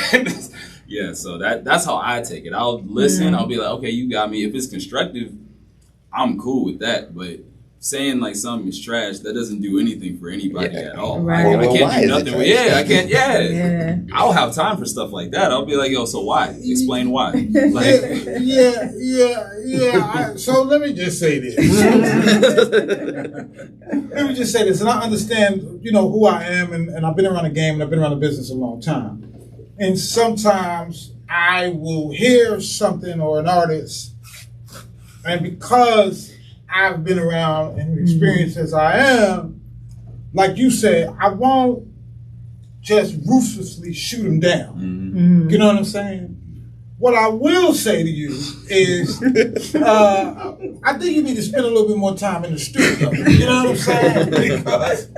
[SPEAKER 1] yeah, so that's how I take it. I'll listen. I'll be like, okay, you got me. If it's constructive, I'm cool with that. But saying like something is trash, that doesn't do anything for anybody at all. Right. I can't do nothing with I can't. Yeah. I'll have time for stuff like that. I'll be like, yo, so why? Explain why. Like,
[SPEAKER 2] So let me just say this. And I understand, you know, who I am, and I've been around the game, and I've been around the business a long time. And sometimes I will hear something or an artist, and because I've been around and experienced as I am, like you said, I won't just ruthlessly shoot them down. You know what I'm saying? What I will say to you is, I think you need to spend a little bit more time in the studio. You know what I'm saying? Because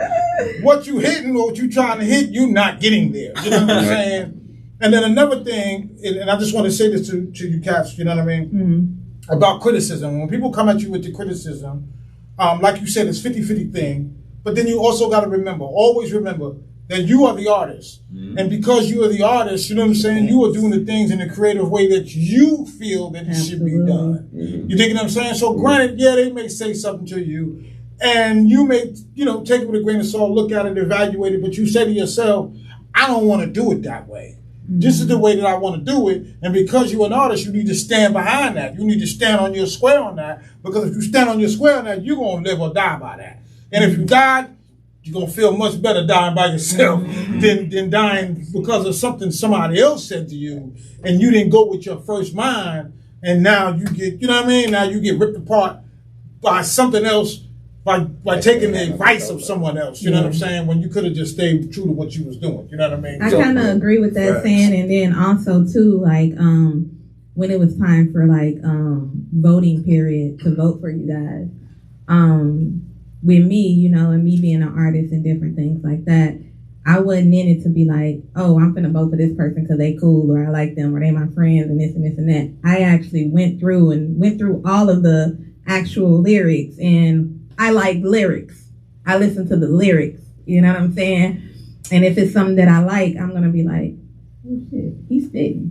[SPEAKER 2] what you hitting or what you trying to hit, you not getting there. You know what I'm saying? And then another thing, and I just want to say this to you cats, you know what I mean? About criticism. When people come at you with the criticism, like you said, it's 50-50 thing. But then you also got to remember, always remember, that you are the artist. And because you are the artist, you know what I'm saying, you are doing the things in a creative way that you feel that it should be done. You dig what I'm saying? So granted, yeah, they may say something to you, and you may, you know, take it with a grain of salt, look at it, evaluate it, but you say to yourself, I don't want to do it that way. This is the way that I want to do it, and because you're an artist, you need to stand behind that. You need to stand on your square on that, because if you stand on your square on that, you're going to live or die by that. And if you died, you're going to feel much better dying by yourself than dying because of something somebody else said to you, and you didn't go with your first mind, and now you get, you know what I mean? Now you get ripped apart by something else, by taking the advice of someone else, you know what I'm saying? When you could have just stayed true to what you was doing, you know what I mean?
[SPEAKER 3] I kind of agree with that saying, and then also too, like, when it was time for like voting period to vote for you guys, with me, you know, and me being an artist and different things like that, I wasn't in it to be like, oh, I'm finna vote for this person because they cool, or I like them, or they my friends, and this and this and that. I actually went through all of the actual lyrics, and I like lyrics. I listen to the lyrics, you know what I'm saying? And if it's something that I like, I'm gonna be like, oh shit, he's spitting.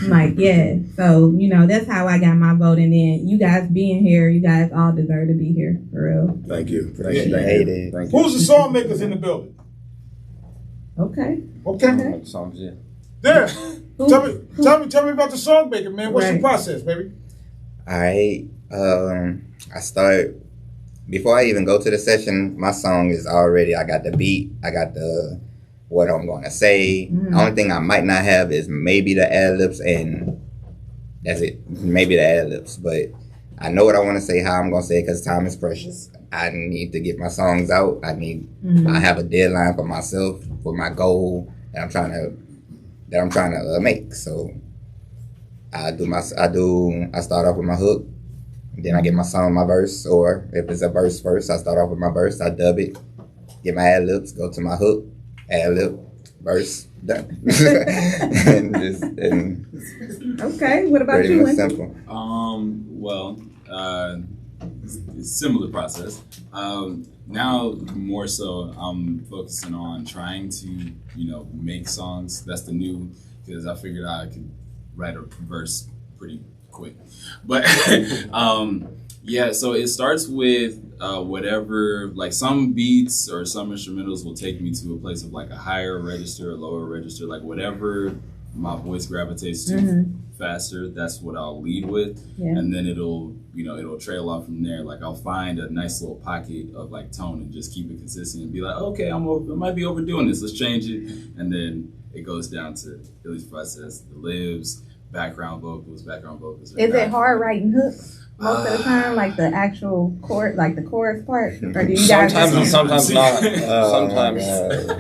[SPEAKER 3] I'm like, yeah. So, you know, that's how I got my vote. And then you guys being here, you guys all deserve to be here, for real.
[SPEAKER 6] Thank you.
[SPEAKER 2] Thank
[SPEAKER 6] you.
[SPEAKER 2] Who's the song makers in the building?
[SPEAKER 3] Okay.
[SPEAKER 6] Songs, yeah.
[SPEAKER 2] There. Tell me about the song maker, man. What's the process, baby?
[SPEAKER 4] All right. I start before I even go to the session. My song is already. I got the beat. I got the what I'm going to say. The only thing I might not have is maybe the ad-libs, and that's it. Maybe the ad-libs, but I know what I want to say, how I'm going to say it, because time is precious. I need to get my songs out. I have a deadline for myself, for my goal that I'm trying to make. So I start off with my hook, then I get my song, my verse, or if it's a verse first, I start off with my verse, I dub it, get my ad-libs, go to my hook, ad-lib, verse, done.
[SPEAKER 3] Okay, what about you, Winston?
[SPEAKER 4] Simple.
[SPEAKER 1] Well, similar process. Now more so, I'm focusing on trying to, you know, make songs. That's the new, because I figured out I could write a verse pretty quick. But yeah, so it starts with whatever, like some beats or some instrumentals will take me to a place of like a higher register, a lower register, like whatever my voice gravitates to faster, that's what I'll lead with. And then it'll trail off from there. Like I'll find a nice little pocket of like tone and just keep it consistent and be like, okay, I might be overdoing this, let's change it. And then it goes down to, at least for us, as the lives, background vocals.
[SPEAKER 3] Is it hard writing hooks most of the time, like the actual chord, like the chorus part? Or do you guys
[SPEAKER 6] sometimes not.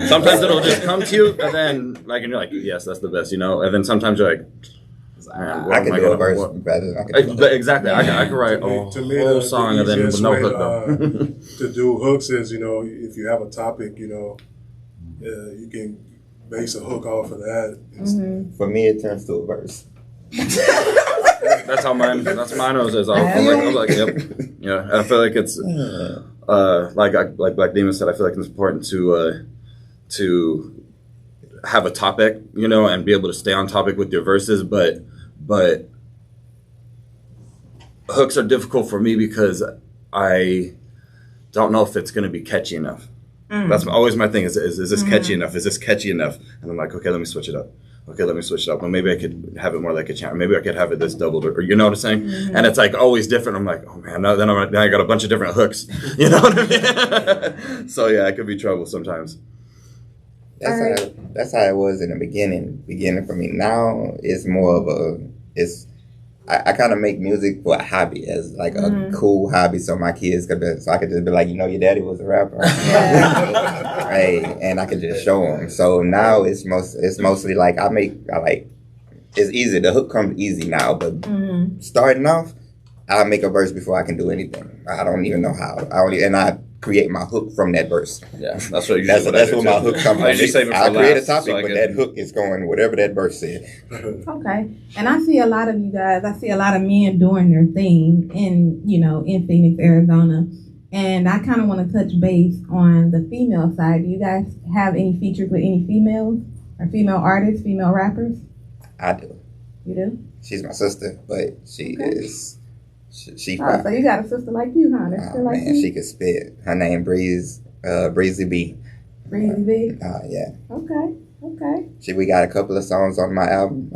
[SPEAKER 6] Sometimes it'll just come to you, and then like, and you're like, yes, that's the best, you know. And then sometimes you're like,
[SPEAKER 4] I can do a verse better.
[SPEAKER 6] Exactly. I can write a whole song and then with no hook though.
[SPEAKER 5] To do hooks is, you know, if you have a topic, you know, you can base a hook off of that.
[SPEAKER 4] For me, it turns to a verse.
[SPEAKER 6] That's how mine. That's mine. Is I'm like, yep, yeah. I feel like it's like Black Demon said. I feel like it's important to have a topic, you know, and be able to stay on topic with your verses. But hooks are difficult for me because I don't know if it's going to be catchy enough. That's always my thing. Is this catchy enough? Is this catchy enough? And I'm like, okay, let me switch it up. Well, maybe I could have it more like a chant. Maybe I could have it this doubled, or you know what I'm saying? And it's like always different. I'm like, oh man, now I got a bunch of different hooks. You know what I mean? So yeah, it could be trouble sometimes.
[SPEAKER 4] That's how it was in the beginning. For me now, it's more of I kind of make music for a hobby, as like a cool hobby, so my kids could be, so I could just be like, you know, your daddy was a rapper, hey, and I could just show them. So now it's mostly like I like it's easy. The hook comes easy now, but starting off, I'll make a verse before I can do anything. I don't even know how. I create my hook from that verse.
[SPEAKER 6] Yeah, that's what
[SPEAKER 4] that's where my hook comes from. I'll create a topic, but that hook is going whatever that verse said.
[SPEAKER 3] Okay, and I see a lot of you guys. I see a lot of men doing their thing in Phoenix, Arizona, and I kind of want to touch base on the female side. Do you guys have any features with any females or female artists, female rappers?
[SPEAKER 4] I do.
[SPEAKER 3] You do?
[SPEAKER 4] She's my sister, but she is. She
[SPEAKER 3] so you got a sister like you, huh? That's like
[SPEAKER 4] man,
[SPEAKER 3] you?
[SPEAKER 4] she could spit. Her name Breezy B.
[SPEAKER 3] Breezy B?
[SPEAKER 4] Yeah.
[SPEAKER 3] Okay.
[SPEAKER 4] We got a couple of songs on my album.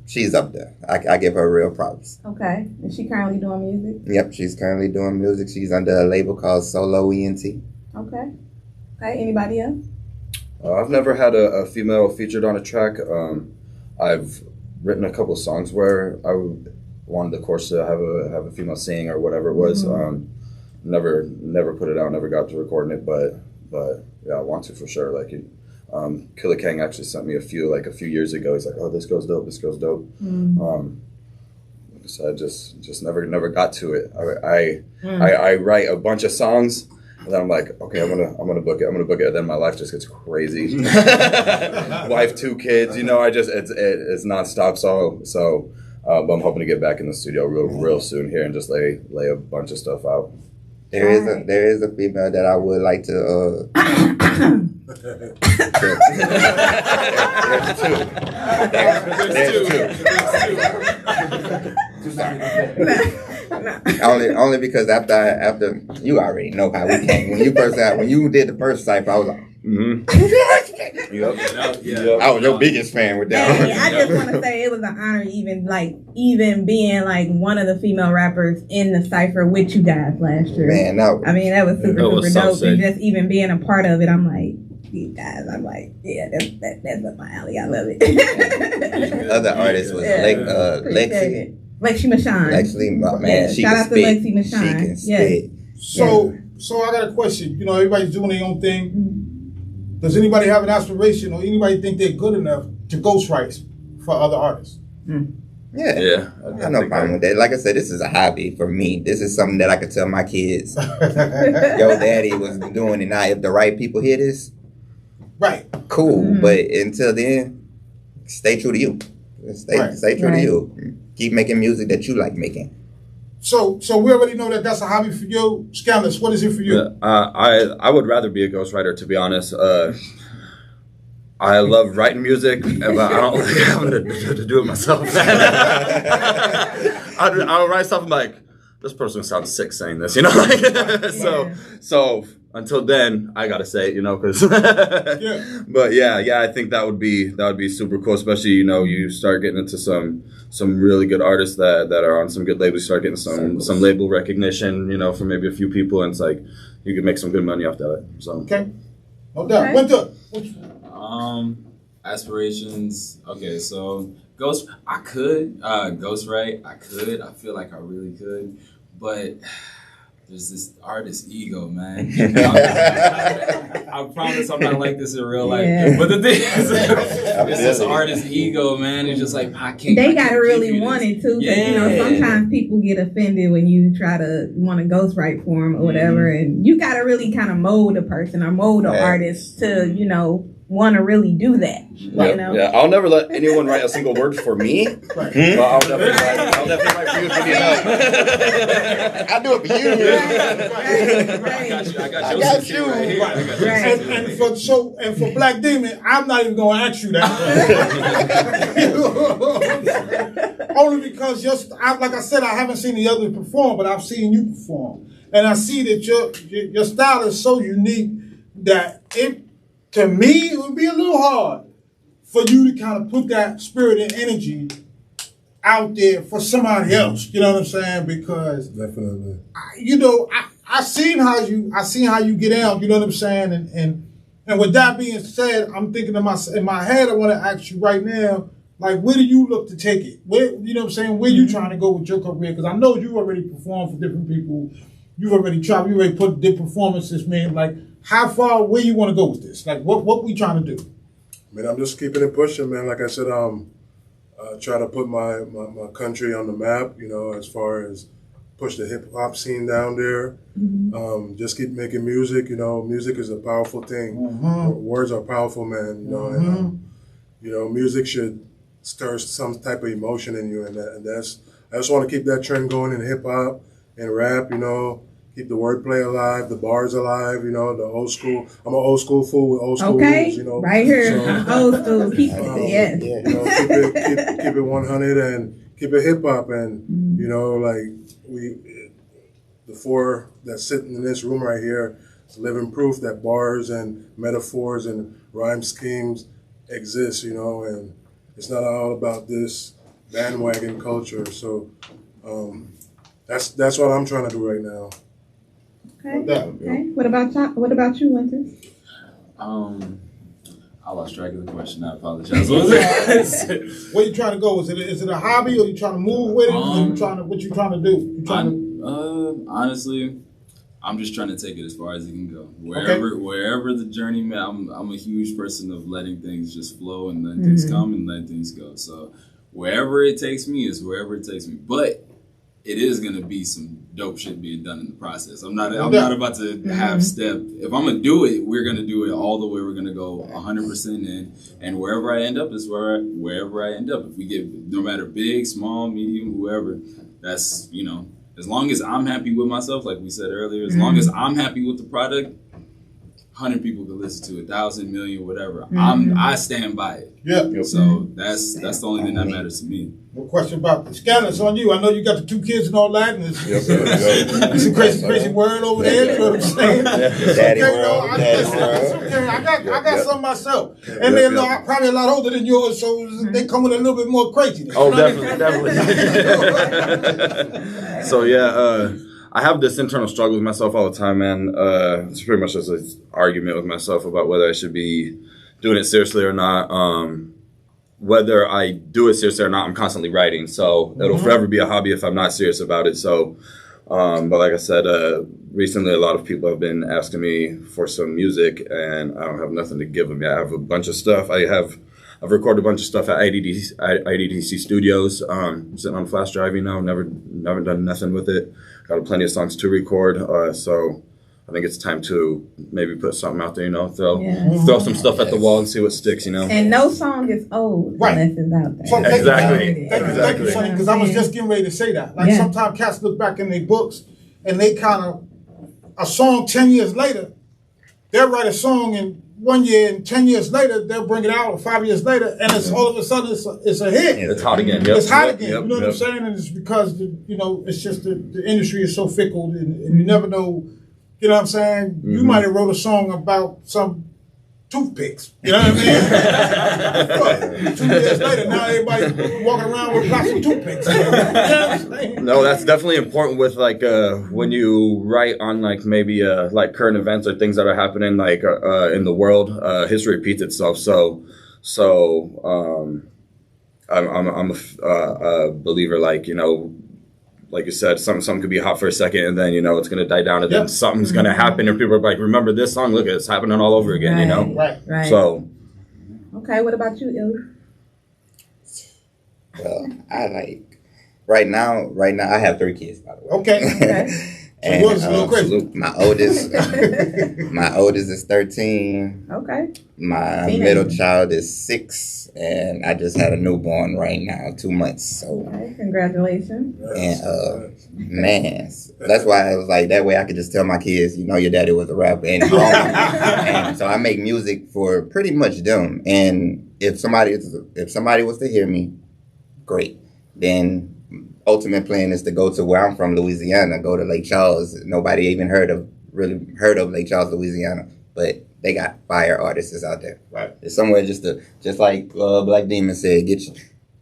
[SPEAKER 4] She's up there. I give her real props.
[SPEAKER 3] Okay. Is she currently doing music?
[SPEAKER 4] Yep, she's currently doing music. She's under a label called Solo ENT.
[SPEAKER 3] Okay. Anybody else?
[SPEAKER 6] I've never had a female featured on a track. I've written a couple of songs where I wanted, of course, to have a female sing or whatever it was. Never put it out, never got to recording it, but yeah, I want to for sure. Like, Killer Kang actually sent me a few years ago. He's like, "Oh, this goes dope. So I just never got to it. I write a bunch of songs. And then I'm like, okay, I'm gonna book it. And then my life just gets crazy. Wife, 2 kids, it's nonstop. So but I'm hoping to get back in the studio real soon here and just lay a bunch of stuff out.
[SPEAKER 4] There is a female that I would like to. There's two. Only because after you already know how we came. When you did the first cypher, I was like, Yep. I was your biggest fan with that.
[SPEAKER 3] Hey, I just want to say it was an honor even being like one of the female rappers in the cypher with you guys last year.
[SPEAKER 4] Man,
[SPEAKER 3] that was super
[SPEAKER 6] dope.
[SPEAKER 3] And just even being a part of it, I'm like, these guys, I'm like, yeah, that's up my alley. I love it.
[SPEAKER 4] Other artists was Lexi.
[SPEAKER 3] Lexi Michon.
[SPEAKER 4] Lexi, man, she
[SPEAKER 3] shout
[SPEAKER 4] can
[SPEAKER 3] out to
[SPEAKER 4] spit.
[SPEAKER 3] Lexi Michon.
[SPEAKER 4] She can spit.
[SPEAKER 2] So I got a question. Everybody's doing their own thing. Does anybody have an aspiration or anybody think they're good enough to ghostwrite for other artists?
[SPEAKER 4] Yeah. I have no problem with that. Like I said, this is a hobby for me. This is something that I could tell my kids. Your daddy was doing it. Now, if the right people hear this,
[SPEAKER 2] right,
[SPEAKER 4] cool. Mm-hmm. But until then, stay true to you. Stay true to you. Keep making music that you like making.
[SPEAKER 2] So we already know that that's a hobby for you. Scandalous, what is it for you?
[SPEAKER 6] I would rather be a ghostwriter, to be honest. I love writing music, but I don't like having to do it myself. I don't write stuff. I'm like, this person sounds sick saying this, So until then, I gotta say it, because. But yeah, I think that would be super cool, especially you start getting into some really good artists that are on some good labels. You start getting some label recognition, from maybe a few people, and it's like you could make some good money off that. So
[SPEAKER 2] okay, no doubt. Winter.
[SPEAKER 1] Aspirations. Okay, so ghostwrite. I feel like I really could, but there's this artist ego, man. I promise I'm not like this in real life. But the thing is, it's this artist ego, man. It's just like, I can't.
[SPEAKER 3] They gotta really want it too, because sometimes people get offended when you try to want to ghostwrite for them or whatever, and you gotta really kind of mold a person or mold an artist to want to really do that.
[SPEAKER 6] Yeah, I'll never let anyone write a single word for me. But I'll definitely write for you if you need help.
[SPEAKER 4] I'll do it for you.
[SPEAKER 2] I got you. And for Black Demon, I'm not even going to ask you that. Only because like I said, I haven't seen the others perform, but I've seen you perform, and I see that your style is so unique that to me, it would be a little hard for you to kind of put that spirit and energy out there for somebody else. You know what I'm saying? Because
[SPEAKER 5] definitely,
[SPEAKER 2] I seen how you get out. You know what I'm saying? And with that being said, I'm thinking in my head, I want to ask you right now: Like, where do you look to take it? Where, you know what I'm saying? Where you trying to go with your career? Because I know you already performed for different people. You've already traveled. You already put different performances, man. Like, how far, where you want to go with this? Like, what we trying to do?
[SPEAKER 5] Man, I'm just keeping it pushing, man. Like I said, try to put my country on the map, you know, as far as push the hip hop scene down there. Just keep making music, you know. Music is a powerful thing. Words are powerful, man, you know. And, you know, music should stir some type of emotion in you, and that's. I just want to keep that trend going in hip hop and rap, you know. Keep the wordplay alive, the bars alive, you know, the old school. I'm an old school fool with old school rules, you know.
[SPEAKER 3] Right here,
[SPEAKER 5] so,
[SPEAKER 3] old school. Keep it,
[SPEAKER 5] you know, keep it 100 and keep it hip hop, and you know, like the four that sitting in this room right here, living proof that bars and metaphors and rhyme schemes exist, you know, and it's not all about this bandwagon culture. So that's what I'm trying to do right now.
[SPEAKER 3] Okay. What about you, Winters?
[SPEAKER 1] I lost track of the question. I apologize. What was it?
[SPEAKER 2] Where you trying to go? Is it a hobby, or you trying to move with it? Or what you trying to do?
[SPEAKER 1] Honestly, I'm just trying to take it as far as it can go. Wherever the journey, man. I'm a huge person of letting things just flow and letting things come and letting things go. So wherever it takes me is wherever it takes me. But it is gonna be some dope shit being done in the process. I'm not about to half step. If I'm gonna do it, we're gonna do it all the way. We're gonna go 100% in, and wherever I end up is wherever I end up. If we get, no matter big, small, medium, whoever, that's, you know, as long as I'm happy with myself, like we said earlier, as long as I'm happy with the product, 100 people can listen to it, 1,000, million, whatever. I stand by it.
[SPEAKER 2] Yeah.
[SPEAKER 1] So that's the only thing that matters to me.
[SPEAKER 2] No question about the Scanners on you. I know you got the 2 kids and all that, and it's a crazy word over there. You know what I'm saying?
[SPEAKER 4] Daddy world,
[SPEAKER 2] okay. I got some myself, and they're probably a lot older than yours, so they come with a little bit more craziness.
[SPEAKER 6] Oh, definitely. So yeah, I have this internal struggle with myself all the time, man. It's pretty much just an argument with myself about whether I should be doing it seriously or not. Whether I do it seriously or not, I'm constantly writing, so it'll forever be a hobby if I'm not serious about it. So, but like I said, recently a lot of people have been asking me for some music, and I don't have nothing to give them yet. I have a bunch of stuff. I've recorded a bunch of stuff at IDDC Studios. Sitting on a flash drive, you know, never done nothing with it. Got plenty of songs to record, so I think it's time to maybe put something out there, you know, throw some stuff at the wall and see what sticks, you know.
[SPEAKER 3] And no song is old unless it's out there.
[SPEAKER 2] So
[SPEAKER 6] Exactly.
[SPEAKER 2] Thank you, Sonny, because I was just getting ready to say that. Like, sometimes cats look back in their books and they kind of, a song 10 years later, they'll write a song in 1 year, and 10 years later, they'll bring it out, or 5 years later, and it's all of a sudden it's a hit.
[SPEAKER 6] It's hot again.
[SPEAKER 2] It's hot again. You know what I'm saying? And it's because, it's just the industry is so fickle, and you never know. You know what I'm saying? You might have wrote a song about some toothpicks. You know what I mean? 2 years later, now everybody walking around with lots of toothpicks. You know what I'm saying?
[SPEAKER 6] No, that's definitely important with like when you write on like maybe like current events or things that are happening like in the world. History repeats itself. So I'm a believer, like, you know. Like you said, something could be hot for a second, and then, you know, it's going to die down, and then something's going to happen, and people are like, remember this song? Look, it's happening all over again, you know?
[SPEAKER 3] Right.
[SPEAKER 6] So.
[SPEAKER 3] Okay, what about you, Il?
[SPEAKER 4] Well, right now, I have 3 kids, by the way.
[SPEAKER 2] Okay.
[SPEAKER 4] And
[SPEAKER 2] yours is a little crazy.
[SPEAKER 4] My oldest is 13.
[SPEAKER 3] Okay.
[SPEAKER 4] My middle child is 6, and I just had a newborn right now, 2 months. So,
[SPEAKER 3] okay, congratulations.
[SPEAKER 4] And man, that's why I was like, that way I could just tell my kids, you know, your daddy was a rapper, and so I make music for pretty much them. And if somebody was to hear me, great. Then ultimate plan is to go to where I'm from, Louisiana, go to Lake Charles. Nobody even heard of Lake Charles, Louisiana, but they got fire artists out there. Right. It's somewhere just like Black Demon said,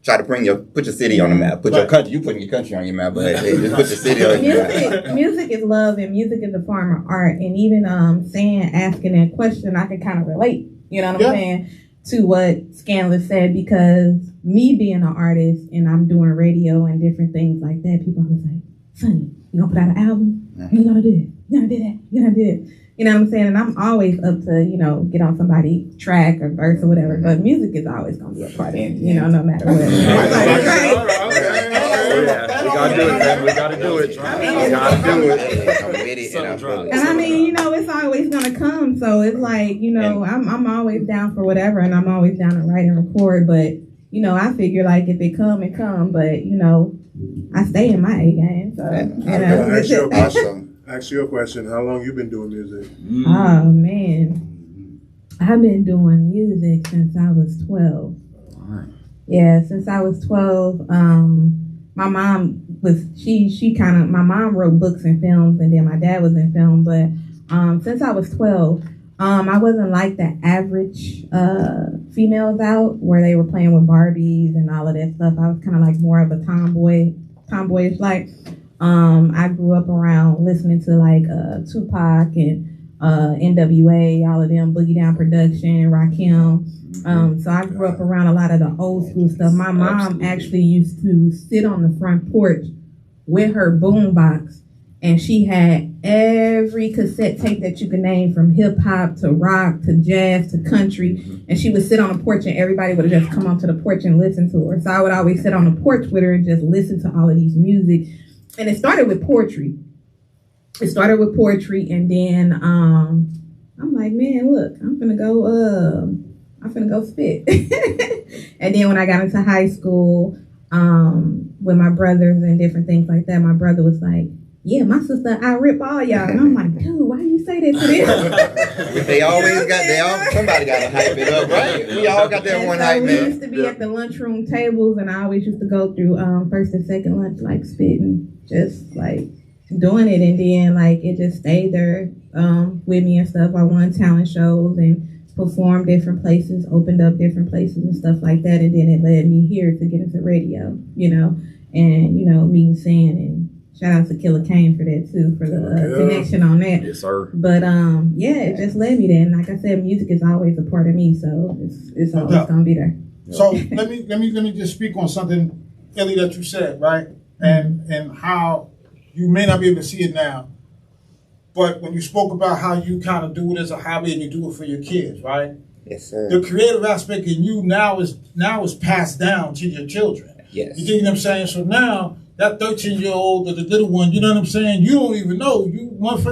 [SPEAKER 4] try to put your city on the map. Put your country. You putting your country on your map, but hey, just put your city on your map.
[SPEAKER 3] Music is love, and music is a form of art. And even asking that question, I can kind of relate. You know what I'm saying? to what Scanless said, because me being an artist and I'm doing radio and different things like that, people always like, Sunny, you gonna put out an album? You gonna do it? You gonna do that? You gonna do it? You know what I'm saying? And I'm always up to, you know, get on somebody's track or verse or whatever, but music is always gonna be a part of it, you know, no matter what.
[SPEAKER 6] We gotta do it, man. We gotta do it. We gotta do it.
[SPEAKER 4] I'm with it, and I feel it.
[SPEAKER 3] And I mean, you know, it's always gonna come. So it's like, you know, I'm always down for whatever, and I'm always down to write and record. But you know, I figure like if it come, it come. But you know, I stay in my A game. So you know.
[SPEAKER 5] Ask you a question. How long you been doing music?
[SPEAKER 3] Oh man, I've been doing music since I was 12. Yeah, since I was 12. My mom was my mom wrote books and films, and then my dad was in film. But since I was 12, I wasn't like the average females out where they were playing with Barbies and all of that stuff. I was kind of like more of a tomboyish like. I grew up around listening to like Tupac and NWA, all of them, Boogie Down Production, Rakim. So I grew up around a lot of the old school stuff. My mom actually used to sit on the front porch with her boombox, and she had every cassette tape that you could name, from hip hop to rock to jazz to country. And she would sit on the porch, and everybody would just come onto the porch and listen to her. So I would always sit on the porch with her and just listen to all of these music. And it started with poetry. And then I'm like, man, look, I'm finna go spit. And then when I got into high school, with my brothers and different things like that, my brother was like, yeah, my sister, I rip all y'all. And I'm like, dude, why you say that to them?
[SPEAKER 4] Somebody got to hype it up, right? We all got that one hype, man.
[SPEAKER 3] We used to be at the lunchroom tables, and I always used to go through first and second lunch, like spitting, just like doing it. And then like it just stayed there with me and stuff. I won talent shows and performed different places, opened up different places and stuff like that. And then it led me here to get into radio, you know, and, you know, meeting Sam, and shout out to Killer Kane for that too, for the connection on that.
[SPEAKER 6] Yes, sir.
[SPEAKER 3] But yeah, it just led me there. And like I said, music is always a part of me, so it's always gonna be there.
[SPEAKER 2] So let me just speak on something, Ellie, that you said, right? And how you may not be able to see it now, but when you spoke about how you kind of do it as a hobby and you do it for your kids, right?
[SPEAKER 4] Yes, sir.
[SPEAKER 2] The creative aspect in you now is passed down to your children.
[SPEAKER 4] Yes.
[SPEAKER 2] You dig what I'm saying? So now that 13-year-old or the little one, you know what I'm saying? You don't even know.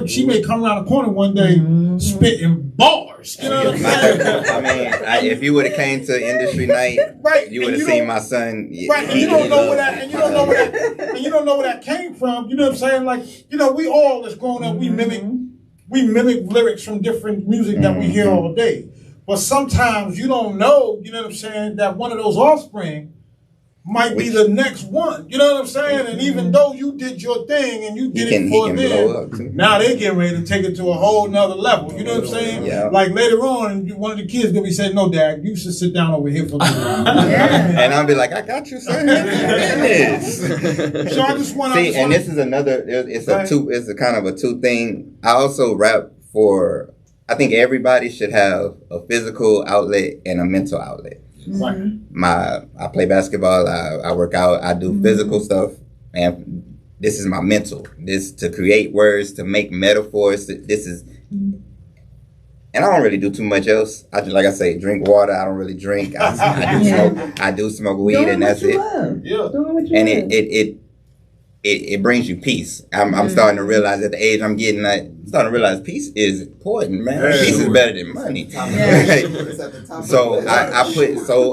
[SPEAKER 2] She may come around the corner one day spitting bars. You know what I'm saying?
[SPEAKER 4] I mean, if you would have came to industry night,
[SPEAKER 2] right,
[SPEAKER 4] you would have seen my son.
[SPEAKER 2] Right, and you don't know where that came from. You know what I'm saying? Like, you know, we all as grown up, we mimic lyrics from different music that we hear all day. But sometimes you don't know, you know what I'm saying, that one of those offspring might be the next one. You know what I'm saying? And even though you did your thing and you did it for them, now they getting ready to take it to a whole nother level. You know what I'm saying? Yeah. Like later on, one of the kids gonna be saying, "No, Dad, you should sit down over here for a while."
[SPEAKER 4] And I'll be like, "I got you, son."
[SPEAKER 2] So I just want to
[SPEAKER 4] see. And this is another. It's a kind of a two thing. I also rap for. I think everybody should have a physical outlet and a mental outlet.
[SPEAKER 2] Right.
[SPEAKER 4] I play basketball, I work out, I do physical stuff, and this is my mental. This to create words, to make metaphors. This is, and I don't really do too much else. I just, like I say, drink water. I don't really drink. I do smoke weed, and that's it.
[SPEAKER 2] Yeah.
[SPEAKER 4] And it brings you peace. I'm starting to realize at the age I'm getting, I'm starting to realize peace is important, man. Peace is better than money. So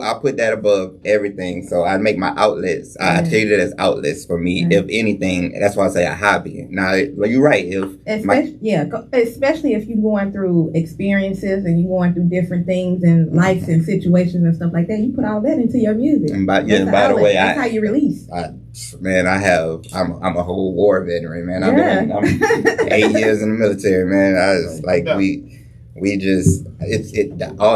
[SPEAKER 4] I put that above everything. So I make my outlets. I treat it as outlets for me. If anything, that's why I say a hobby. Now, you're right.
[SPEAKER 3] Especially if you're going through experiences and you're going through different things and lives and situations and stuff like that, you put all that into your music.
[SPEAKER 4] And by the way,
[SPEAKER 3] that's how you release.
[SPEAKER 4] I'm a whole war veteran, man. I'm 8 years in the military, man.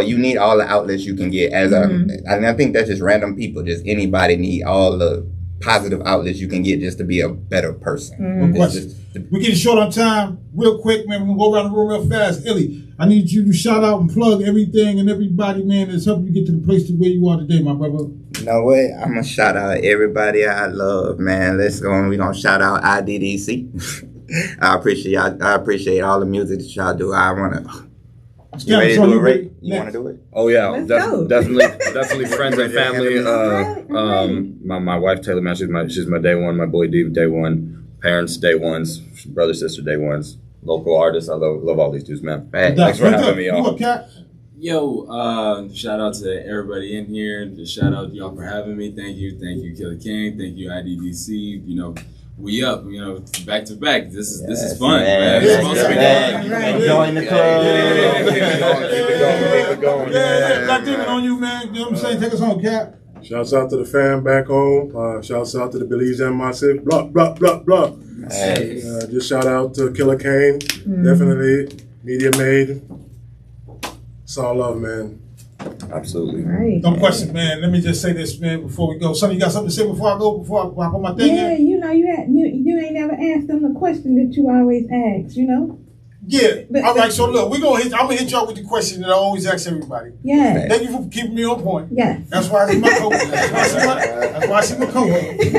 [SPEAKER 4] You need all the outlets you can get and I think that's just random people. Just anybody need all the positive outlets you can get just to be a better person.
[SPEAKER 2] We're getting short on time. Real quick, man. We're gonna go around the room real fast. Illy, I need you to shout out and plug everything and everybody, man, that's helping you get to the place to where you are today, my brother.
[SPEAKER 4] You know what? I'm going to shout out everybody I love, man. Let's go and we're going to shout out IDDC. I appreciate all the music that y'all do. I want to... You ready to do it, Ray? You want to do it?
[SPEAKER 6] Oh yeah,
[SPEAKER 3] Let's go.
[SPEAKER 6] definitely friends and family. My wife Taylor, man, she's my day one. My boy D, day one. Parents, day ones. Brother, sister, day ones. Local artists, I love all these dudes, man. Thanks for having me, y'all.
[SPEAKER 1] Yo, shout out to everybody in here. Just shout out to y'all for having me. Thank you, Killer King. Thank you, IDDC. You know, we up. You know, back to back. This is fun, man. It's supposed to be fun.
[SPEAKER 7] Join the club.
[SPEAKER 2] Keep it going. Got Demon on you, man. You know what I'm saying? Take us home, Cap.
[SPEAKER 5] Shouts out to the fam back home. Shouts out to the Belize and Massive. Blah, blah, blah, blah.
[SPEAKER 4] Hey.
[SPEAKER 5] Just shout out to Killer Kane. Definitely. Media Made. It's all love, man.
[SPEAKER 6] Absolutely.
[SPEAKER 3] Right.
[SPEAKER 2] No question, man. Let me just say this, man, before we go. Sonny, you got something to say before I go? Before I put my thing
[SPEAKER 3] Yeah,
[SPEAKER 2] in?
[SPEAKER 3] you know, you ain't never asked them the question that you always ask, you know?
[SPEAKER 2] Yeah. All right, so look, I'm going to hit y'all with the question that I always ask everybody.
[SPEAKER 3] Yeah.
[SPEAKER 2] Thank you for keeping me on point.
[SPEAKER 3] Yeah.
[SPEAKER 2] That's why I see my co-host. That's why I see my co-host.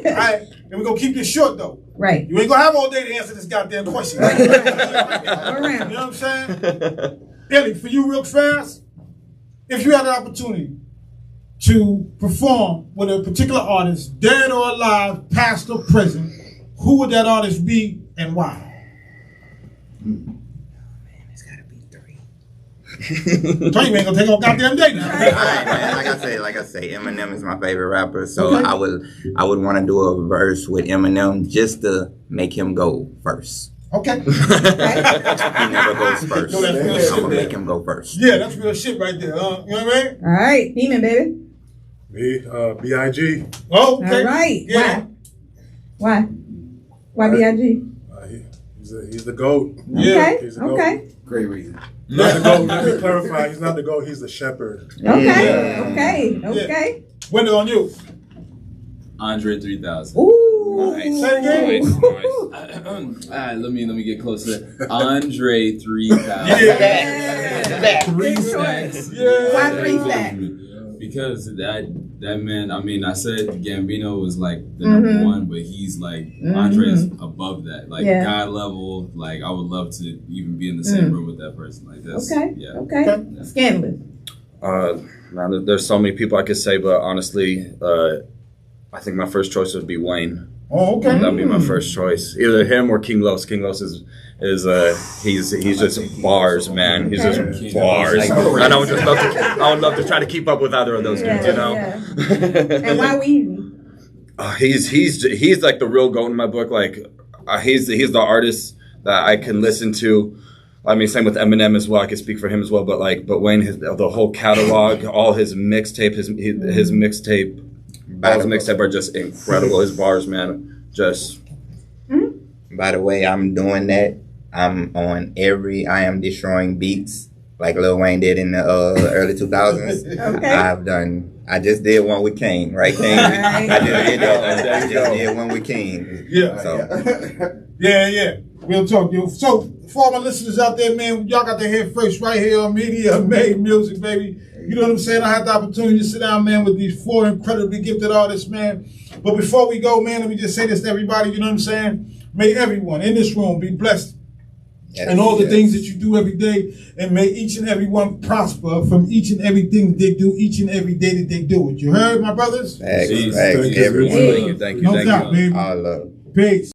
[SPEAKER 2] All right, and we're going to keep this short, though.
[SPEAKER 3] Right.
[SPEAKER 2] You ain't going to have all day to answer this goddamn question.
[SPEAKER 3] Right.
[SPEAKER 2] You know what I'm saying? Billy, for you real fast, if you had an opportunity to perform with a particular artist, dead or alive, past or present, who would that artist be and why?
[SPEAKER 4] It's got to be
[SPEAKER 2] 3.
[SPEAKER 4] three.
[SPEAKER 2] Tell you, ain't gonna take all goddamn day now.
[SPEAKER 4] All right, man. Like I say, Eminem is my favorite rapper, so okay. I would want to do a verse with Eminem just to make him go first.
[SPEAKER 2] Okay.
[SPEAKER 4] He never goes first.
[SPEAKER 2] No,
[SPEAKER 4] I'm gonna make him go first.
[SPEAKER 2] Yeah, that's real shit right there. You know what I mean?
[SPEAKER 3] All right, Demon, baby.
[SPEAKER 5] Me, B.I.G.
[SPEAKER 2] Oh, okay.
[SPEAKER 3] All right.
[SPEAKER 2] Yeah.
[SPEAKER 3] Why B.I.G.?
[SPEAKER 5] He's the GOAT.
[SPEAKER 2] Yeah.
[SPEAKER 3] Okay.
[SPEAKER 5] He's the GOAT.
[SPEAKER 3] Okay.
[SPEAKER 1] Great reason.
[SPEAKER 5] Not the GOAT. Let me clarify. He's not the GOAT. He's the shepherd.
[SPEAKER 3] Okay.
[SPEAKER 2] Yeah.
[SPEAKER 3] Okay.
[SPEAKER 2] Window on you.
[SPEAKER 1] Andre 3000.
[SPEAKER 3] Ooh.
[SPEAKER 1] Nice.
[SPEAKER 2] Say it again.
[SPEAKER 1] All right, let me get closer. Andre 3000.
[SPEAKER 3] Yeah.
[SPEAKER 1] 3 stacks.
[SPEAKER 2] Yeah.
[SPEAKER 3] Why 3 stacks?
[SPEAKER 1] Because that man, I mean, I said Gambino was like the number one, but he's like, Andre is above that. Like, God level, like, I would love to even be in the same room with that person. Like, that's,
[SPEAKER 3] Okay.
[SPEAKER 1] yeah.
[SPEAKER 3] Okay. Scandalous.
[SPEAKER 6] Man, there's so many people I could say, but honestly, I think my first choice would be Wayne.
[SPEAKER 2] Oh, okay.
[SPEAKER 6] That'd be my first choice. Either him or King Los. King Los is he's just bars, man. He's just bars. And I would love to try to keep up with either of those dudes, you know.
[SPEAKER 3] Yeah. And why Weezy?
[SPEAKER 6] He's like the real GOAT in my book. Like he's the artist that I can listen to. I mean, same with Eminem as well. I can speak for him as well. But Wayne, the whole catalog, all his mixtape, his mixtape. All his mixtape are just incredible. His bars, man, just.
[SPEAKER 4] By the way, I'm doing that. I'm on I am destroying beats like Lil Wayne did in the early 2000s.
[SPEAKER 3] Okay.
[SPEAKER 4] I just did one with King, right, King?
[SPEAKER 3] Right.
[SPEAKER 4] I just did one with King.
[SPEAKER 2] Yeah.
[SPEAKER 4] So.
[SPEAKER 2] Yeah. Real talk, yo. So, for all my listeners out there, man, y'all got to hear first right here on Media Made Music, baby. You know what I'm saying? I had the opportunity to sit down, man, with these 4 incredibly gifted artists, man. But before we go, man, let me just say this to everybody, you know what I'm saying? May everyone in this room be blessed and all the things that you do every day, and may each and every one prosper from each and everything they do each and every day that they do it. You heard, my brothers?
[SPEAKER 4] Thanks,
[SPEAKER 6] Thank
[SPEAKER 4] everyone.
[SPEAKER 6] you.
[SPEAKER 2] No doubt, baby.
[SPEAKER 4] All love.
[SPEAKER 2] Peace.